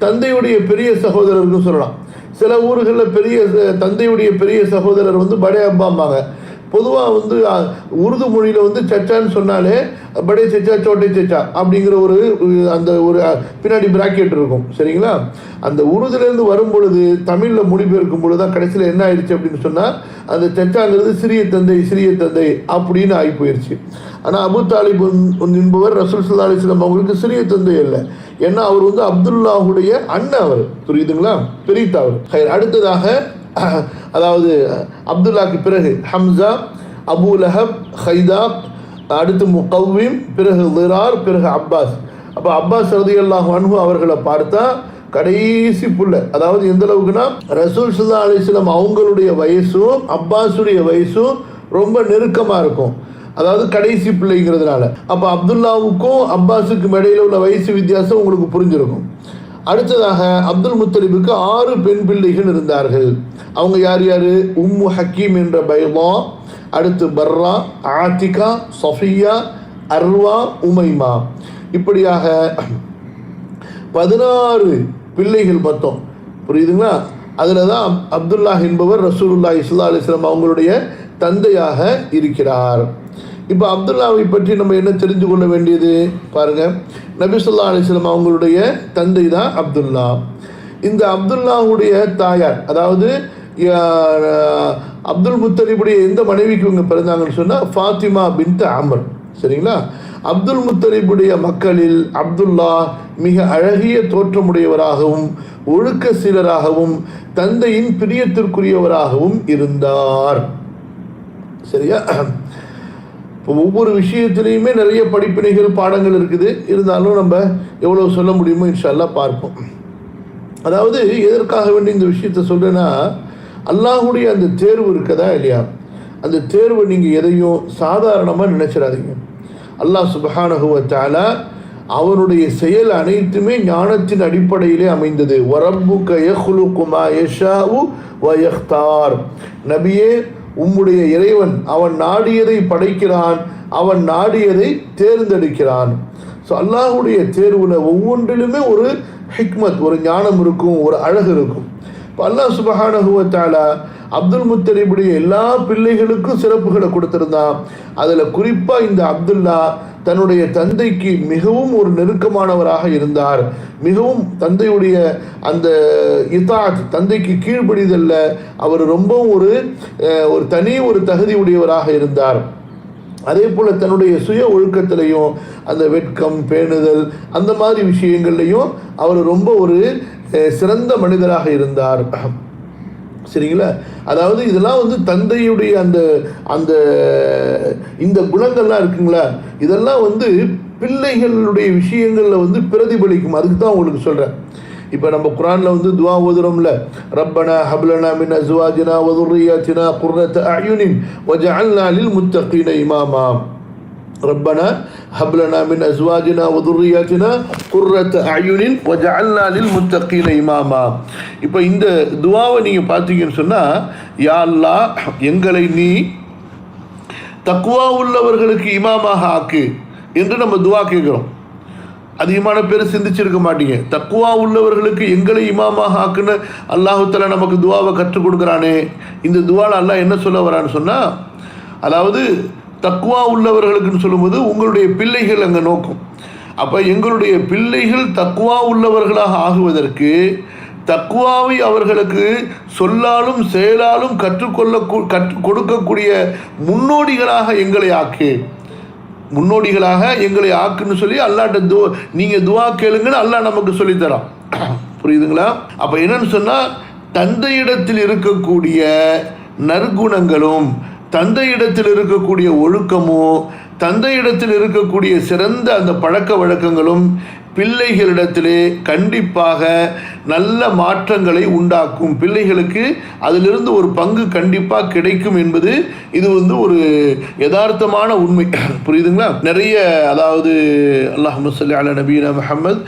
தந்தையுடைய பெரிய சகோதரருக்கும் சொல்லலாம். சில ஊர்களில் தந்தையுடைய பெரிய சகோதரர் படே அப்பாம்பாங்க. பொதுவாக உருது மொழியில் சச்சான்னு சொன்னாலே படே சச்சா, சோட்டை சச்சா அப்படிங்கிற அந்த ஒரு பின்னாடி பிராக்கெட் இருக்கும். சரிங்களா? அந்த உருதுலேருந்து வரும் பொழுது தமிழில் மொழிபெயர்க்கும் பொழுது தான் கடைசியில் என்ன ஆயிடுச்சு அப்படின்னு சொன்னால், அந்த சச்சாங்கிறது சிறிய தந்தை, சிறிய தந்தை அப்படின்னு ஆகி போயிடுச்சு. ஆனால் அபு தாலிப் என்பவர் ரசூல் ஸல்லல்லாஹு அலைஹி வஸல்லம் அவங்களுக்கு சிறிய தந்தை இல்லை. ஏன்னா அவர் அப்துல்லாஹுடைய அண்ணன். அவர் புரியுதுங்களா? பெரியத்தா அவர். அடுத்ததாக, அதாவது அப்துல்லாக்கு பிறகு ஹம்சா, அபு லஹப், ஹைதாப், அடுத்து முகவ்விம், பிறகு லிரார், பிறகு அப்பாஸ். அப்போ அப்பாஸ் ரலியல்லாஹு அன்ஹு அவர்களை பார்த்தா கடைசி புள்ள. அதாவது எந்த அளவுக்குன்னா, ரசூல் ஸல்லல்லாஹு அலைஹி வஸல்லம் அவங்களுடைய வயசும் அப்பாஸுடைய வயசும் ரொம்ப நெருக்கமாக இருக்கும். அதாவது கடைசி பிள்ளைங்கிறதுனால. அப்போ அப்துல்லாவுக்கும் அப்பாஸுக்கும் இடையில உள்ள வயசு வித்தியாசம் உங்களுக்கு புரிஞ்சிருக்கும். அடுத்ததாக அப்துல் முத்தலிபுக்கு 6 பெண் பிள்ளைகள் இருந்தார்கள். அவங்க யார் யார்? உம்மு ஹக்கீம் என்ற பைலா, அடுத்து பர்ரா, ஆத்திகா, சஃபியா, அர்வா, உமைமா. இப்படியாக 16 பிள்ளைகள் மொத்தம். புரியுதுங்களா? அதில் தான் அப்துல்லாஹ் என்பவர் ரசூலுல்லாஹி ஸல்லல்லாஹு அலைஹி வஸல்லம் அவங்களுடைய தந்தையாக இருக்கிறார். இப்போ அப்துல்லாவை பற்றி நம்ம என்ன தெரிந்து கொள்ள வேண்டியது பாருங்கள். நபி ஸல்லல்லாஹு அலைஹி வஸல்லம் அவங்களுடைய தந்தை தான் அப்துல்லா. இந்த அப்துல்லாவுடைய தாயார், அதாவது அப்துல் முத்தலிபுடைய எந்த மனைவிக்கு இவங்க பிறந்தாங்கன்னு சொன்னால் ஃபாத்திமா பின்த் அம்ர். சரிங்களா? அப்துல் முத்தலிபுடைய மக்களில் அப்துல்லா மிக அழகிய தோற்றமுடையவராகவும் ஒழுக்க சீலராகவும் தந்தையின் பிரியத்திற்குரியவராகவும் இருந்தார். சரியா? இப்போ ஒவ்வொரு விஷயத்திலையுமே நிறைய படிப்பினைகள் பாடங்கள் இருக்குது. இருந்தாலும் நம்ம எவ்வளோ சொல்ல முடியுமோ இன்ஷா அல்லாஹ் பார்ப்போம். அதாவது எதற்காக வேண்டி இந்த விஷயத்த சொல்கிறேன்னா, அல்லாஹுடைய அந்த தேர்வு இருக்கதா இல்லையா, அந்த தேர்வை நீங்கள் எதையும் சாதாரணமாக நினைச்சிடாதீங்க. அல்லாஹ் சுப்ஹானஹு வ தஆலா அவனுடைய செயல் அனைத்துமே ஞானத்தின் அடிப்படையிலே அமைந்தது. வரப்புக யஹ்லுகு மா யஷாஉ வ யக்தார். நபியே, உம்முடைய இறைவன் அவன் நாடியதை படைக்கிறான், அவன் நாடியதை தேர்ந்தெடுக்கிறான். ஸோ அல்லாஹுடைய தேர்வில் ஒவ்வொன்றிலுமே ஒரு ஹிக்மத், ஒரு ஞானம் இருக்கும், ஒரு அழகு இருக்கும். இப்போ அல்லாஹ் சுப்ஹானஹு வ தஆலா அப்துல் முத்தலிபுடைய எல்லா பிள்ளைகளுக்கும் சிறப்புகளை கொடுத்திருந்தான். அதில் குறிப்பாக இந்த அப்துல்லா தன்னுடைய தந்தைக்கு மிகவும் ஒரு நெருக்கமானவராக இருந்தார். மிகவும் தந்தையுடைய அந்த இதாத், தந்தைக்கு கீழ்ப்படிதல்ல அவர் ரொம்பவும் ஒரு தனி ஒரு தகுதி உடையவராக இருந்தார். அதே போல் தன்னுடைய சுய ஒழுக்கத்திலையும் அந்த வெட்கம், பேணுதல், அந்த மாதிரி விஷயங்கள்லையும் அவர் ரொம்ப ஒரு சிறந்த மனிதராக இருந்தார். சரிங்களா? அதாவது இதெல்லாம் வந்து தந்தையுடைய அந்த அந்த இந்த குணங்கள்லாம் இருக்குங்களா, இதெல்லாம் வந்து பிள்ளைகளுடைய விஷயங்களில் வந்து பிரதிபலிக்கும். அதுக்கு தான் உங்களுக்கு சொல்கிறேன். இப்போ நம்ம குர்ஆனில் வந்து துவா ஓதுறோம்ல, ரப்பனா ஹப்லனா மின் அஸ்வாஜினா வ ذُرِّيَّاتِنَا قُرَّةَ أَعْيُنٍ وَجَعَلْنَا لِلْمُتَّقِينَ إِمَامًا. ربنا هب لنا من ازواجنا وذرياتنا قرة اعين وجعلنا للمتقين اماما. இப்போ இந்த துஆவை நீங்க பாத்தீங்கன்னு சொன்னா, யா அல்லாஹ் எங்களை நீ தக்வா உள்ளவர்களுக்கு இமாமாக ஆக்கு என்று நம்ம துஆ கேட்கிறோம். அதிகமான பேர் சிந்திச்சிருக்க மாட்டீங்க. தக்வா உள்ளவர்களுக்கு எங்களை இமாமாக ஆக்குன்னு அல்லாஹ் தஆலா நமக்கு துஆவை கற்றுக் கொடுக்குறானே. இந்த துஆல அல்லாஹ் என்ன சொல்ல வரான்னு சொன்னா, அதாவது தக்வா உள்ளவர்களுக்குன்னு சொல்லும்போது உங்களுடைய பிள்ளைகள் அங்கே நோக்கும். அப்போ எங்களுடைய பிள்ளைகள் தக்வா உள்ளவர்களாக ஆகுவதற்கு தக்வாவை அவர்களுக்கு சொல்லாலும் செயலாலும் கற்றுக் கொடுக்கக்கூடிய முன்னோடிகளாக எங்களை ஆக்கு, முன்னோடிகளாக எங்களை ஆக்குன்னு சொல்லி அல்லாஹ்ட்ட நீங்கள் துவா கேளுங்கன்னு அல்லாஹ் நமக்கு சொல்லித்தரான். புரியுதுங்களா? அப்போ என்னன்னு சொன்னால், தந்தையிடத்தில் இருக்கக்கூடிய நற்குணங்களும், தந்தையிடத்தில் இருக்கக்கூடிய ஒழுக்கமும், தந்தையிடத்தில் இருக்கக்கூடிய சிறந்த அந்த பழக்க வழக்கங்களும் பிள்ளைகளிடத்திலே கண்டிப்பாக நல்ல மாற்றங்களை உண்டாக்கும். பிள்ளைகளுக்கு அதிலிருந்து ஒரு பங்கு கண்டிப்பாக கிடைக்கும் என்பது இது வந்து ஒரு யதார்த்தமான உண்மை. புரியுதுங்களா? நிறைய, அதாவது அல்லாஹும்ம ஸல்லி அலா நபியினா முஹம்மத்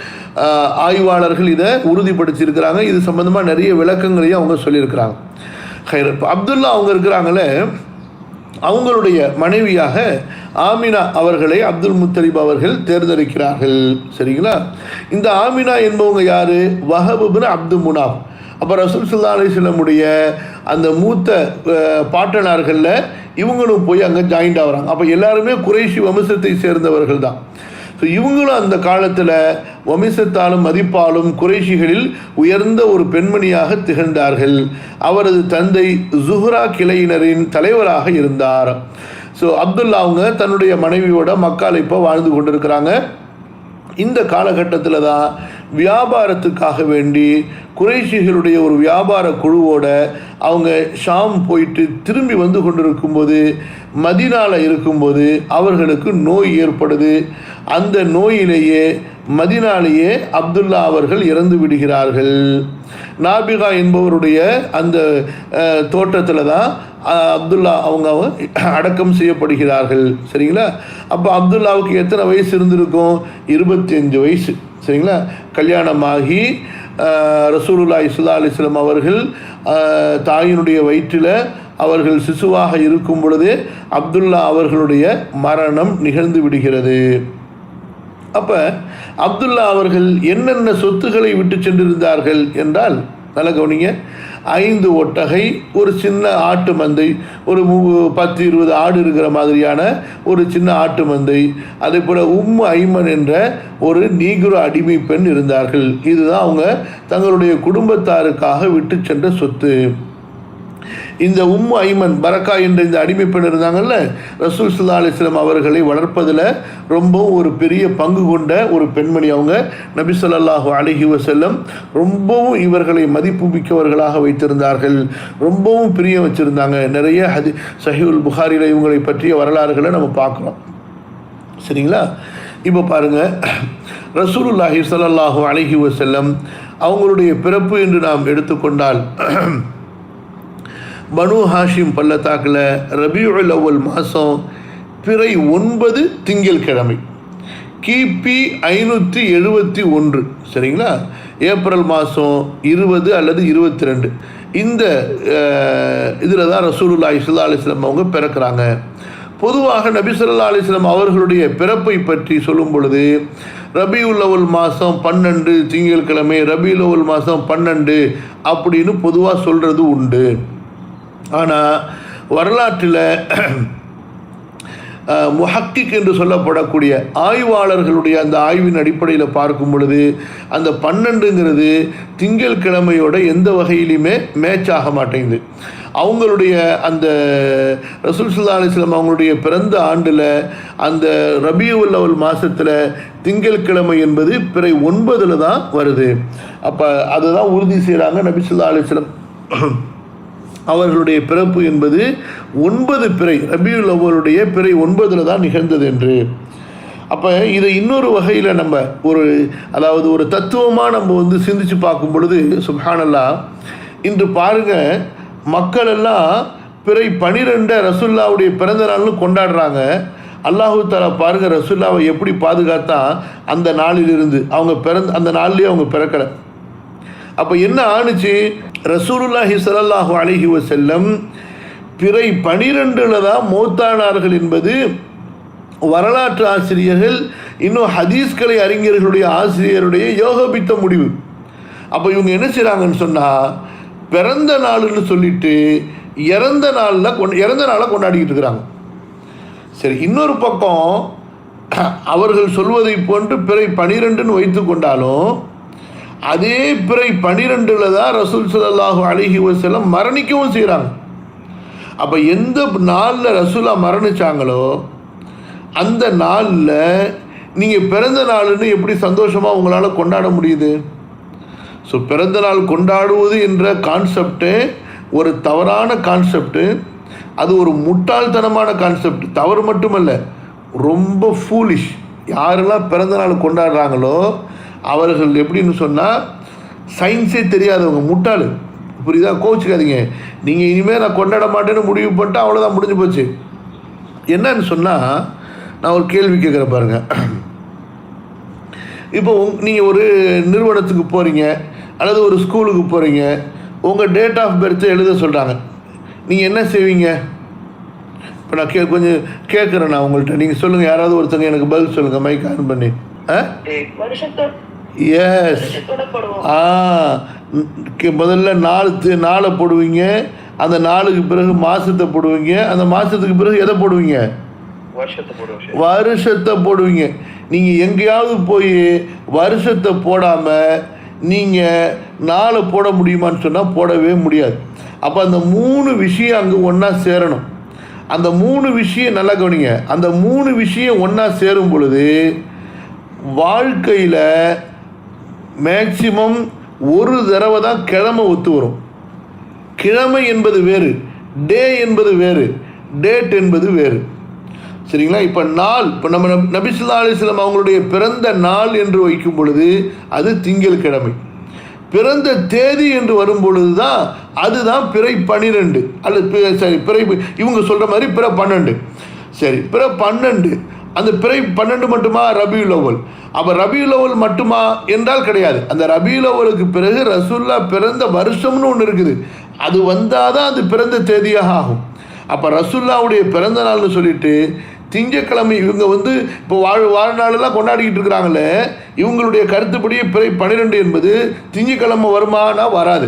ஆய்வாளர்கள் இதை உறுதிப்படுத்தியிருக்கிறாங்க. இது சம்பந்தமாக நிறைய விளக்கங்களையும் அவங்க சொல்லியிருக்கிறாங்க. அப்துல்லா அவங்க இருக்கிறாங்களே, அவங்களுடைய மனைவியாக ஆமினா அவர்களை அப்துல் முத்தலிப் அவர்கள் தேர்ந்தெடுக்கிறார்கள். சரிங்களா? இந்த ஆமினா என்பவங்க யாரு? வஹப் இப்னு அப்துல் முனாஃப். அப்போ ரசூல் ஸல்லல்லாஹு அலைஹி வஸல்லமுடைய அந்த மூத்த பாட்டனார்களில் இவங்களும் போய் அங்கே ஜாயிண்ட் ஆகிறாங்க. அப்போ எல்லாருமே குறைஷி வம்சத்தை சேர்ந்தவர்கள் தான். ஸோ இவங்களும் அந்த காலத்தில் வம்சத்தாலும் மதிப்பாலும் குறைஷிகளில் உயர்ந்த ஒரு பெண்மணியாக திகழ்ந்தார்கள். அவரது தந்தை ஜுஹ்ரா கிளையினரின் தலைவராக இருந்தார். ஸோ அப்துல்லா அவங்க தன்னுடைய மனைவியோட மக்கால் இப்போ வாழ்ந்து கொண்டிருக்கிறாங்க. இந்த காலகட்டத்தில் தான் வியாபாரத்துக்காக வேண்டி குறைஷிகளுடைய ஒரு வியாபார குழுவோட அவங்க ஷாம் போயிட்டு திரும்பி வந்து கொண்டிருக்கும்போது, மதீனாவில் இருக்கும்போது அவர்களுக்கு நோய் ஏற்படுது. அந்த நோயிலேயே மதீனாலேயே அப்துல்லா அவர்கள் இறந்து விடுகிறார்கள். நாபிகா என்பவருடைய அந்த தோட்டத்தில் தான் அப்துல்லா அவங்க அடக்கம் செய்யப்படுகிறார்கள். சரிங்களா? அப்போ அப்துல்லாவுக்கு எத்தனை வயசு இருந்திருக்கும்? 25 வயசு. சரிங்களா? கல்யாணமாகி ரசூலுல்லாஹி ஸல்லல்லாஹு அலைஹி வஸல்லம் அவர்கள் தாயினுடைய வயிற்றில் அவர்கள் சிசுவாக இருக்கும் பொழுதே அப்துல்லா அவர்களுடைய மரணம் நிகழ்ந்து விடுகிறது. அப்போ அப்துல்லா அவர்கள் என்னென்ன சொத்துக்களை விட்டு சென்றிருந்தார்கள் என்றால், நல்ல கவனிங்க, 5 ஒட்டகை, ஒரு சின்ன ஆட்டு மந்தை, ஒரு 10-20 ஆடு இருக்கிற மாதிரியான ஒரு சின்ன ஆட்டு மந்தை, அதே போல் ஐமன் என்ற ஒரு நீக்ரோ அடிமை பெண் இருந்தார்கள். இதுதான் அவங்க தங்களுடைய குடும்பத்தாருக்காக விட்டு சென்ற சொத்து. இந்த ஐமன் பரக்கா என்ற இந்த அடிமை பெண் இருந்தாங்கல்ல, ரசூல் ஸல்லல்லாஹு அலைஹி வஸல்லம் அவர்களை வளர்ப்பதில் ரொம்பவும் ஒரு பெரிய பங்கு கொண்ட ஒரு பெண்மணி அவங்க. நபி ஸல்லல்லாஹு அலைஹி வஸல்லம் ரொம்பவும் இவர்களை மதிப்பு மிக்கவர்களாக வைத்திருந்தார்கள், ரொம்பவும் பிரியம் வச்சுருந்தாங்க. நிறைய சஹீஹுல் புகாரியில் இவங்களை பற்றிய வரலாறுகளை நம்ம பார்க்குறோம். சரிங்களா? இப்போ பாருங்கள், ரசூலுல்லாஹி ஸல்லல்லாஹு அலைஹி வஸல்லம் அவங்களுடைய பிறப்பு என்று நாம் எடுத்துக்கொண்டால், பனு ஹாஷிம் பள்ளத்தாக்கில் ரபியுல் அவ்வல் மாதம் பிறை 9 திங்கட்கிழமை, கிபி 571. சரிங்களா? ஏப்ரல் மாதம் 20 அல்லது 22 இந்த இதில் தான் ரசூலுல்லாஹி ஸல்லல்லாஹு அலைஹி வஸல்லம் அவங்க பிறக்கிறாங்க. பொதுவாக நபி ஸல்லல்லாஹு அலைஹி வஸல்லம் அவர்களுடைய பிறப்பை பற்றி சொல்லும் பொழுது ரபியுல் அவ்வல் மாதம் 12 திங்கட்கிழமை, ரபியுல் அவ்வல் மாதம் 12 அப்படின்னு பொதுவாக சொல்கிறது உண்டு. ஆனால் வரலாற்றில் முஹக்கிக் என்று சொல்லப்படக்கூடிய ஆய்வாளர்களுடைய அந்த ஆய்வின் அடிப்படையில் பார்க்கும் பொழுது அந்த 12ங்கிறது திங்கட்கிழமையோட எந்த வகையிலுமே மேட்ச் ஆக மாட்டேங்குது. அவங்களுடைய அந்த ரசூல் ஸல்லல்லாஹு அலைஹி வஸல்லம் அவங்களுடைய பிறந்த ஆண்டில் அந்த ரபியுல் அவ்வல் மாதத்தில் திங்கட்கிழமை என்பது பிறை 9 தான் வருது. அப்போ அதுதான் உறுதி செய்கிறாங்க நபி ஸல்லல்லாஹு அலைஹி வஸல்லம் அவர்களுடைய பிறப்பு என்பது 9 பிறை ரபியுல் அவ்வலுடைய பிறை 9 தான் நிகழ்ந்தது என்று. அப்போ இதை இன்னொரு வகையில் நம்ம அதாவது ஒரு தத்துவமாக நம்ம சிந்திச்சு பார்க்கும் பொழுது சுப்ஹானல்லாஹ், இன்று பாருங்கள், மக்கள் எல்லாம் பிறை 12 ரசூலுல்லாவுடைய பிறந்த நாள்னு கொண்டாடுறாங்க. அல்லாஹு தஆலா பாருங்கள் ரசூலுல்லாவை எப்படி பாதுகாத்தா அந்த நாளிலிருந்து. அவங்க அந்த நாள்லேயே அவங்க பிறக்கலை. அப்போ என்ன ஆணுச்சு? ரசூலுல்லாஹி ஸல்லல்லாஹு அலைஹி வஸல்லம் பிறை 12 தான் மௌத்தானார்கள் என்பது வரலாற்று ஆசிரியர்கள், இன்னும் ஹதீஸ்கலை அறிஞர்களுடைய ஆசிரியருடைய யோகபித்த முடிவு. அப்போ இவங்க என்ன செய்கிறாங்கன்னு சொன்னால், பிறந்த நாள்னு சொல்லிட்டு இறந்த நாளை கொண்டாடிக்கிட்டு இருக்கிறாங்க. சரி, இன்னொரு பக்கம் அவர்கள் சொல்வதை போன்று பிறை 12ன்னு வைத்து கொண்டாலும் அதே பிறை 12 தான் ரசூல் ஸல்லல்லாஹு அலைஹி வஸல்லம் மரணிக்கவும் செய்கிறாங்க. அப்போ எந்த நாளில் ரசூலா மரணிச்சாங்களோ அந்த நாளில் நீங்கள் பிறந்த நாள்னு எப்படி சந்தோஷமாக உங்களால் கொண்டாட முடியுது? ஸோ பிறந்த நாள் கொண்டாடுவது என்ற கான்செப்டே ஒரு தவறான கான்செப்டு. அது ஒரு முட்டாள்தனமான கான்செப்ட். தவறு மட்டுமல்ல, ரொம்ப ஃபூலிஷ். யாரெல்லாம் பிறந்த நாள் கொண்டாடுறாங்களோ அவர்கள் எப்படின்னு சொன்னால் சயின்ஸே தெரியாதவங்க, முட்டாள். புரியுதா? கோச்சிக்காதீங்க. நீங்கள் இனிமேல் நான் கொண்டாட மாட்டேன்னு முடிவு பண்ணிட்டு அவ்வளோதான், முடிஞ்சு போச்சு. என்னன்னு சொன்னால், நான் ஒரு கேள்வி கேட்குறேன் பாருங்கள். இப்போ நீங்கள் ஒரு நிறுவனத்துக்கு போகிறீங்க அல்லது ஒரு ஸ்கூலுக்கு போகிறீங்க, உங்கள் டேட் ஆஃப் பர்த்தை எழுத சொல்கிறாங்க. நீங்கள் என்ன செய்வீங்க? இப்போ நான் கொஞ்சம் கேட்குறேன் நான் உங்கள்கிட்ட, நீங்கள் சொல்லுங்கள். யாராவது ஒருத்தங்க எனக்கு பதில் சொல்லுங்கள், மைக் ஆன் பண்ணி. எஸ், முதல்ல நாளை போடுவீங்க, அந்த நாளுக்கு பிறகு மாதத்தை போடுவீங்க, அந்த மாதத்துக்கு பிறகு எதை போடுவீங்க? வருஷத்தை போடுவீங்க. நீங்கள் எங்கேயாவது போய் வருஷத்தை போடாமல் நீங்கள் நாளை போட முடியுமான்னு சொன்னால் போடவே முடியாது. அப்போ அந்த 3 விஷயம் அங்கே ஒன்றா சேரணும். அந்த 3 விஷயம் நல்லா கவனிங்க. அந்த 3 விஷயம் ஒன்றா சேரும் பொழுது வாழ்க்கையில் மேக்சிமம் ஒரு தடவை தான் கிழமை ஒத்து வரும். கிழமை என்பது வேறு, டே என்பது வேறு, டேட் என்பது வேறு. சரிங்களா? இப்போ நாள், இப்போ நம்ம நபி ஸல்லல்லாஹு அலைஹி வஸல்லம் அவங்களுடைய பிறந்த நாள் என்று வைக்கும் பொழுது அது திங்கட்கிழமை. பிறந்த தேதி என்று வரும் பொழுது தான் அதுதான் பிறை 12 அல்லது பிறை, இவங்க சொல்கிற மாதிரி பிறை 12. சரி, பிறை 12, அந்த பிறை 12 மட்டுமா ரபியுல் அவ்வல்? அப்போ ரபியுல் அவ்வல் மட்டுமா என்றால் கிடையாது. அந்த ரபியுல் அவ்வலுக்கு பிறகு ரசூல்லா பிறந்த வருஷம்னு ஒன்று இருக்குது. அது வந்தால் தான் அது பிறந்த தேதியாக ஆகும். அப்போ ரசூல்லாவுடைய பிறந்த நாள்னு சொல்லிட்டு திங்கட்கிழமை இவங்க இப்போ வாழ்நாளெல்லாம் கொண்டாடிக்கிட்டு இருக்கிறாங்களே, இவங்களுடைய கருத்துப்படியே பிறை 12 என்பது திங்கட்கிழமை வருமானா வராது.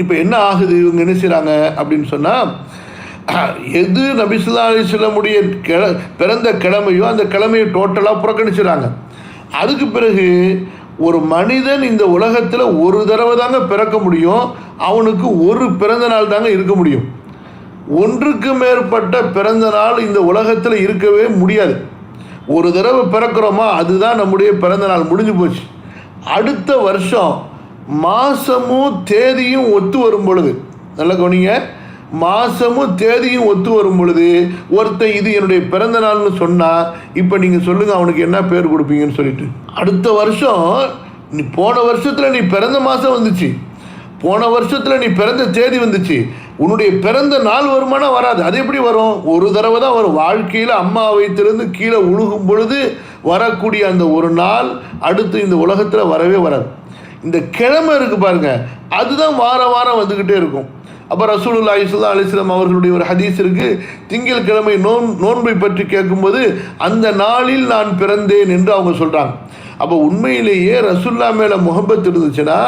இப்போ என்ன ஆகுது, இவங்க என்ன செய்கிறாங்க அப்படின்னு சொன்னால், எது நபி ஸல்லல்லாஹு அலைஹி வஸல்லமுடைய பிறந்த கிழமையோ அந்த கிழமையை டோட்டலாக புறக்கணிச்சுறாங்க. அதுக்கு பிறகு ஒரு மனிதன் இந்த உலகத்தில் ஒரு தடவை தாங்க பிறக்க முடியும், அவனுக்கு ஒரு பிறந்த நாள் தாங்க இருக்க முடியும். ஒன்றுக்கு மேற்பட்ட பிறந்த நாள் இந்த உலகத்தில் இருக்கவே முடியாது. ஒரு தடவை பிறக்கிறோமா, அதுதான் நம்முடைய பிறந்த நாள், முடிஞ்சு போச்சு. அடுத்த வருஷம் மாதமும் தேதியும் ஒத்து வரும் பொழுது, நல்லா கவனிங்க, மாதமும் தேதியும் ஒத்து வரும் பொழுது ஒருத்தன் இது என்னுடைய பிறந்த நாள்னு சொன்னால், இப்போ நீங்கள் சொல்லுங்கள் அவனுக்கு என்ன பேர் கொடுப்பீங்கன்னு சொல்லிட்டு. அடுத்த வருஷம் நீ போன வருஷத்தில் நீ பிறந்த மாதம் வந்துச்சு, போன வருஷத்தில் நீ பிறந்த தேதி வந்துச்சு, உன்னுடைய பிறந்த நாள் வருமானா வராது. அது எப்படி வரும்? ஒரு தடவை தான் வரும். வாழ்க்கையில் அம்மா வயிற்றிலிருந்து கீழே உழுகும் பொழுது வரக்கூடிய அந்த ஒரு நாள் அடுத்து இந்த உலகத்தில் வரவே வராது. இந்த கிழமை இருக்குது பாருங்கள், அதுதான் வாரம் வாரம் வந்துக்கிட்டே இருக்கும். அப்போ ரசூலுல்லாஹி ஸல்லல்லாஹு அலைஹி வஸல்லம் அவர்களுடைய ஒரு ஹதீஸ் இருக்குது, திங்கள் கிழமை நோன்பை பற்றி கேட்கும்போது அந்த நாளில் நான் பிறந்தேன் என்று அவங்க சொல்கிறாங்க. அப்போ உண்மையிலேயே ரசூல்லா மேலே முஹப்பத் இருந்துச்சுன்னா,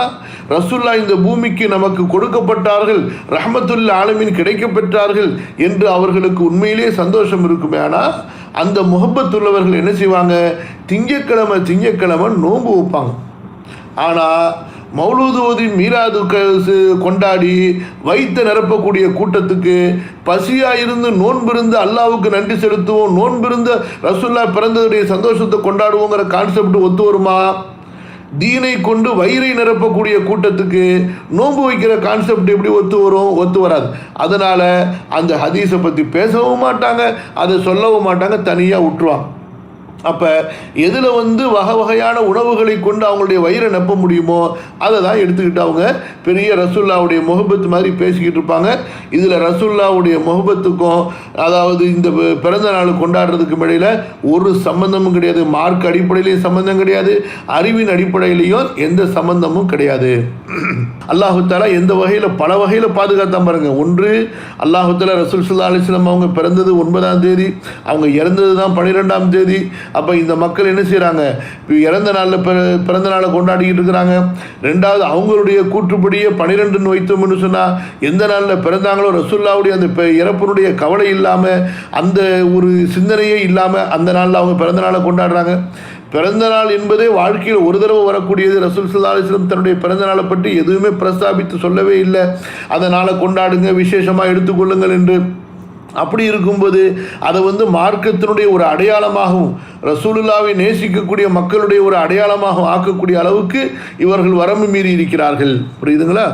ரசூல்லா இந்த பூமிக்கு நமக்கு கொடுக்கப்பட்டார்கள், ரஹ்மத்துல் ஆலமீன் கிடைக்கப்பெற்றார்கள் என்று அவர்களுக்கு உண்மையிலேயே சந்தோஷம் இருக்குமே. ஆனால் அந்த முஹப்பத்துள்ளவர்கள் என்ன செய்வாங்க, திங்கக்கிழமை நோன்பு வைப்பாங்க. ஆனால் மௌலூது ஓதி மீலாது கொண்டாடி வயிற்றை நிரப்பக்கூடிய கூட்டத்துக்கு பசியாக இருந்து நோன்பிருந்து அல்லாவுக்கு நன்றி செலுத்துவோம், நோன்பிருந்த ரசூல்லா பிறந்ததுடைய சந்தோஷத்தை கொண்டாடுவோங்கிற கான்செப்ட் ஒத்து வருமா? தீனை கொண்டு வயிறை நிரப்பக்கூடிய கூட்டத்துக்கு நோன்பு வைக்கிற கான்செப்ட் எப்படி ஒத்து வரும்? ஒத்து வராது. அதனால் அந்த ஹதீஸை பற்றி பேசவும் மாட்டாங்க, அதை சொல்லவும் மாட்டாங்க, தனியாக விட்டுருவாங்க. அப்போ எதில் வகை வகையான உணவுகளை கொண்டு அவங்களுடைய வயிறை நெப்ப முடியுமோ அதை தான் எடுத்துக்கிட்டு அவங்க பெரிய ரசூல்லாவுடைய முஹப்பத் மாதிரி பேசிக்கிட்டு இருப்பாங்க. இதில் ரசூல்லாவுடைய முஹப்பத்துக்கும் அதாவது இந்த பிறந்த நாள் கொண்டாடுறதுக்கும் இடையில் ஒரு சம்பந்தமும் கிடையாது. மார்க் அடிப்படையிலையும் சம்பந்தம் கிடையாது, அறிவின் அடிப்படையிலையும் எந்த சம்பந்தமும் கிடையாது. அல்லாஹு தஆலா எந்த வகையில் பல வகையில் பாதுகாத்தான் பாருங்கள். ஒன்று, அல்லாஹு தஆலா ரசூல் ஸல்லல்லாஹு அலைஹி வஸல்லம் அவங்க பிறந்தது 9ஆம் தேதி, அவங்க இறந்தது தான் 12ஆம் தேதி. அப்போ இந்த மக்கள் என்ன செய்கிறாங்க, இப்போ இறந்த நாளில் பிறந்த நாளை கொண்டாடிக்கிட்டு இருக்கிறாங்க. ரெண்டாவது, அவங்களுடைய கூற்றுப்படியே 12ன்னு வைத்தோம்னு சொன்னால் எந்த நாளில் பிறந்தாங்களோ ரசூலுல்லாவுடைய அந்த இறப்பினுடைய கவலை இல்லாமல், அந்த ஒரு சிந்தனையே இல்லாமல் அந்த நாளில் அவங்க பிறந்த நாளை கொண்டாடுறாங்க. பிறந்த நாள் என்பதே வாழ்க்கையில் ஒரு தடவை வரக்கூடியது. ரசூல் ஸல்லல்லாஹு அலைஹி வஸல்லம் தன்னுடைய பிறந்த நாளை பற்றி எதுவுமே பிரஸ்தாபித்து சொல்லவே இல்லை, அதனால் கொண்டாடுங்க, விசேஷமாக எடுத்துக்கொள்ளுங்கள் என்று. அப்படி இருக்கும்போது அதை மார்க்கத்தினுடைய ஒரு அடையாளமாகவும் ரசூலுல்லாவை நேசிக்கக்கூடிய மக்களுடைய ஒரு அடையாளமாகவும் ஆக்கக்கூடிய அளவுக்கு இவர்கள் வரம்பு மீறி இருக்கிறார்கள். புரியுதுங்களா?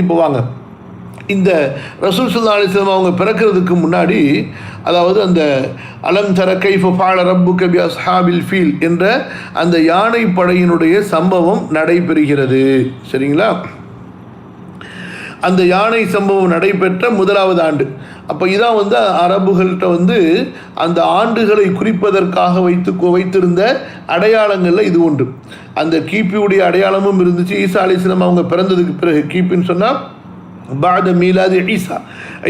இப்போ வாங்க, இந்த ரசூல் ஸல்லல்லாஹு அலைஹி வஸல்லம் அவங்க பிறக்கிறதுக்கு முன்னாடி, அதாவது அந்த அலம் தர கைஃப ஃபஅல ரப்புக பி அஸ்ஹாபில் ஃபீல் என்ற அந்த யானை படையினுடைய சம்பவம் நடைபெறுகிறது. சரிங்களா? அந்த யானை சம்பவம் நடைபெற்ற 1வது ஆண்டு. அப்போ இதான் அரபுகள்கிட்ட அந்த ஆண்டுகளை குறிப்பதற்காக வைத்திருந்த அடையாளங்களில் இது ஒன்று. அந்த கிபியுடைய அடையாளமும் இருந்துச்சு. ஈசா அலைஹிஸ்ஸலாம் அவங்க பிறந்ததுக்கு பிறகு, கிபின்னு சொன்னால் பாத மீலாது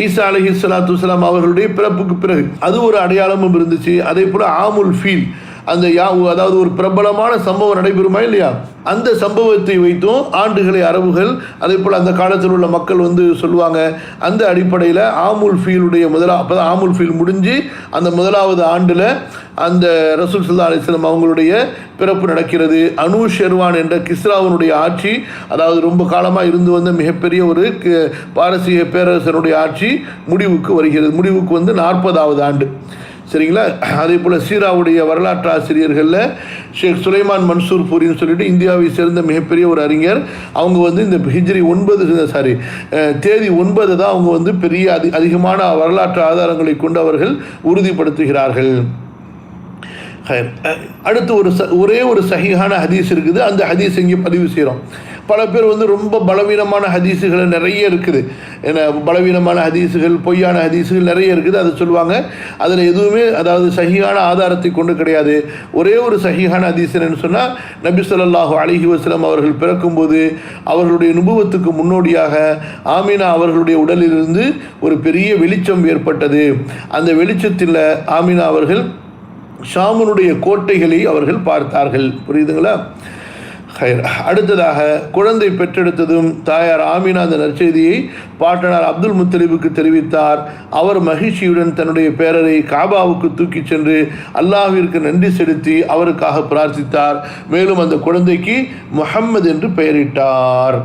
ஈசா அலைஹிஸ்ஸலாத்து வஸ்ஸலாம் அவர்களுடைய பிறப்புக்கு பிறகு அது ஒரு அடையாளமும் இருந்துச்சு. அதே போல் ஆமுல் ஃபீல், அந்த அதாவது ஒரு பிரபலமான சம்பவம் நடைபெறுமா இல்லையா, அந்த சம்பவத்தை வைத்தும் ஆண்டுகளை அரபுகள் அதே போல் அந்த காலத்தில் உள்ள மக்கள் சொல்லுவாங்க. அந்த அடிப்படையில் ஆமுல் ஃபீலுடைய அப்போ தான் ஆமுல் ஃபீல் முடிஞ்சு அந்த 1வது ஆண்டில் அந்த ரசூல் ஸல்லல்லாஹு அலைஹி வஸல்லம் அவங்களுடைய பிறப்பு நடக்கிறது. அனு ஷெர்வான் என்ற கிஸ்ராவினுடைய ஆட்சி, அதாவது ரொம்ப காலமாக இருந்து வந்த மிகப்பெரிய ஒரு பாரசீக பேரரசனுடைய ஆட்சி முடிவுக்கு வருகிறது. முடிவுக்கு 40வது ஆண்டு. சரிங்களா? அதே போல் சீராவுடைய வரலாற்று ஆசிரியர்களில் ஷேக் சுலைமான் மன்சூர் பூரின்னு சொல்லிட்டு இந்தியாவை சேர்ந்த மிகப்பெரிய ஒரு அறிஞர், அவங்க இந்த ஹிஜ்ரி 9 தேதி 9 தான் அவங்க பெரிய அதிகமான வரலாற்று ஆதாரங்களை கொண்டு அவர்கள் உறுதிப்படுத்துகிறார்கள். அடுத்து ஒரே ஒரு சஹீஹான ஹதீஸ் இருக்குது. அந்த ஹதீஸ் இங்கே பதிவு செய்கிறோம். பல பேர் ரொம்ப பலவீனமான ஹதீஸுகள் நிறைய இருக்குது, ஏன்னா பலவீனமான ஹதீஸுகள், பொய்யான ஹதீஸுகள் நிறைய இருக்குது, அதை சொல்லுவாங்க. அதில் எதுவுமே அதாவது சஹீஹான ஆதாரத்தை கொண்டு கிடையாது. ஒரே ஒரு சஹீஹான ஹதீஸ் என்னன்னு சொன்னால், நபி ஸல்லல்லாஹு அலைஹி வஸல்லம் அவர்கள் பிறக்கும்போது அவர்களுடைய நுபுவத்துக்கு முன்னோடியாக ஆமினா அவர்களுடைய உடலிலிருந்து ஒரு பெரிய வெளிச்சம் ஏற்பட்டது. அந்த வெளிச்சத்தில் ஆமினா அவர்கள் ஷாமுனுடைய கோட்டைகளை அவர்கள் பார்த்தார்கள். புரியுதுங்களா? அடுத்ததாக குழந்தை பெற்றெடுத்ததும் தாயார் ஆமினா அந்த நற்செய்தியை பாட்டனார் அப்துல் முத்தலிபுக்கு தெரிவித்தார். அவர் மகிழ்ச்சியுடன் தன்னுடைய பேரரை காபாவுக்கு தூக்கிச் சென்று அல்லாஹ்விற்கு நன்றி செலுத்தி அவருக்காக பிரார்த்தித்தார். மேலும் அந்த குழந்தைக்கு முஹம்மது என்று பெயரிட்டார்.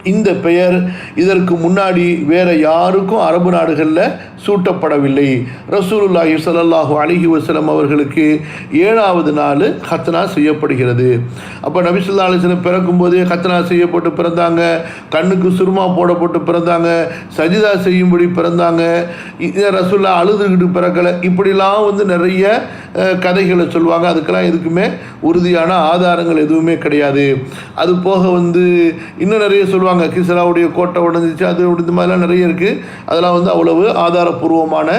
இந்த பெயர் இதற்கு முன்னாடி வேற யாருக்கும் அரபு நாடுகளில் சூட்டப்படவில்லை. ரசூலுல்லாஹி ஸல்லல்லாஹு அலைஹி வஸல்லம் அவர்களுக்கு 7வது நாள் ஹத்னா செய்யப்படுகிறது. அப்போ நபி ஸல்லல்லாஹு அலைஹி வஸல்லம் பிறக்கும் போதே ஹத்னா செய்யப்பட்டு பிறந்தாங்க, கண்ணுக்கு சுருமா போடப்பட்டு பிறந்தாங்க, சஜிதா செய்யும்படி பிறந்தாங்க, ரசூல்லா அழுதுகிட்டு பிறக்கலை, இப்படிலாம் நிறைய கதைகளை சொல்லுவாங்க. அதுக்கெல்லாம் எதுக்குமே உறுதியான ஆதாரங்கள் எதுவுமே கிடையாது. அது போக இன்னும் நிறைய சொல்லுவாங்க, கிஸ்ராவுடைய கோட்டை உடஞ்சிச்சு, அது இந்த மாதிரிலாம் நிறைய இருக்குது. அதெல்லாம் அவ்வளவு ஆதாரபூர்வமான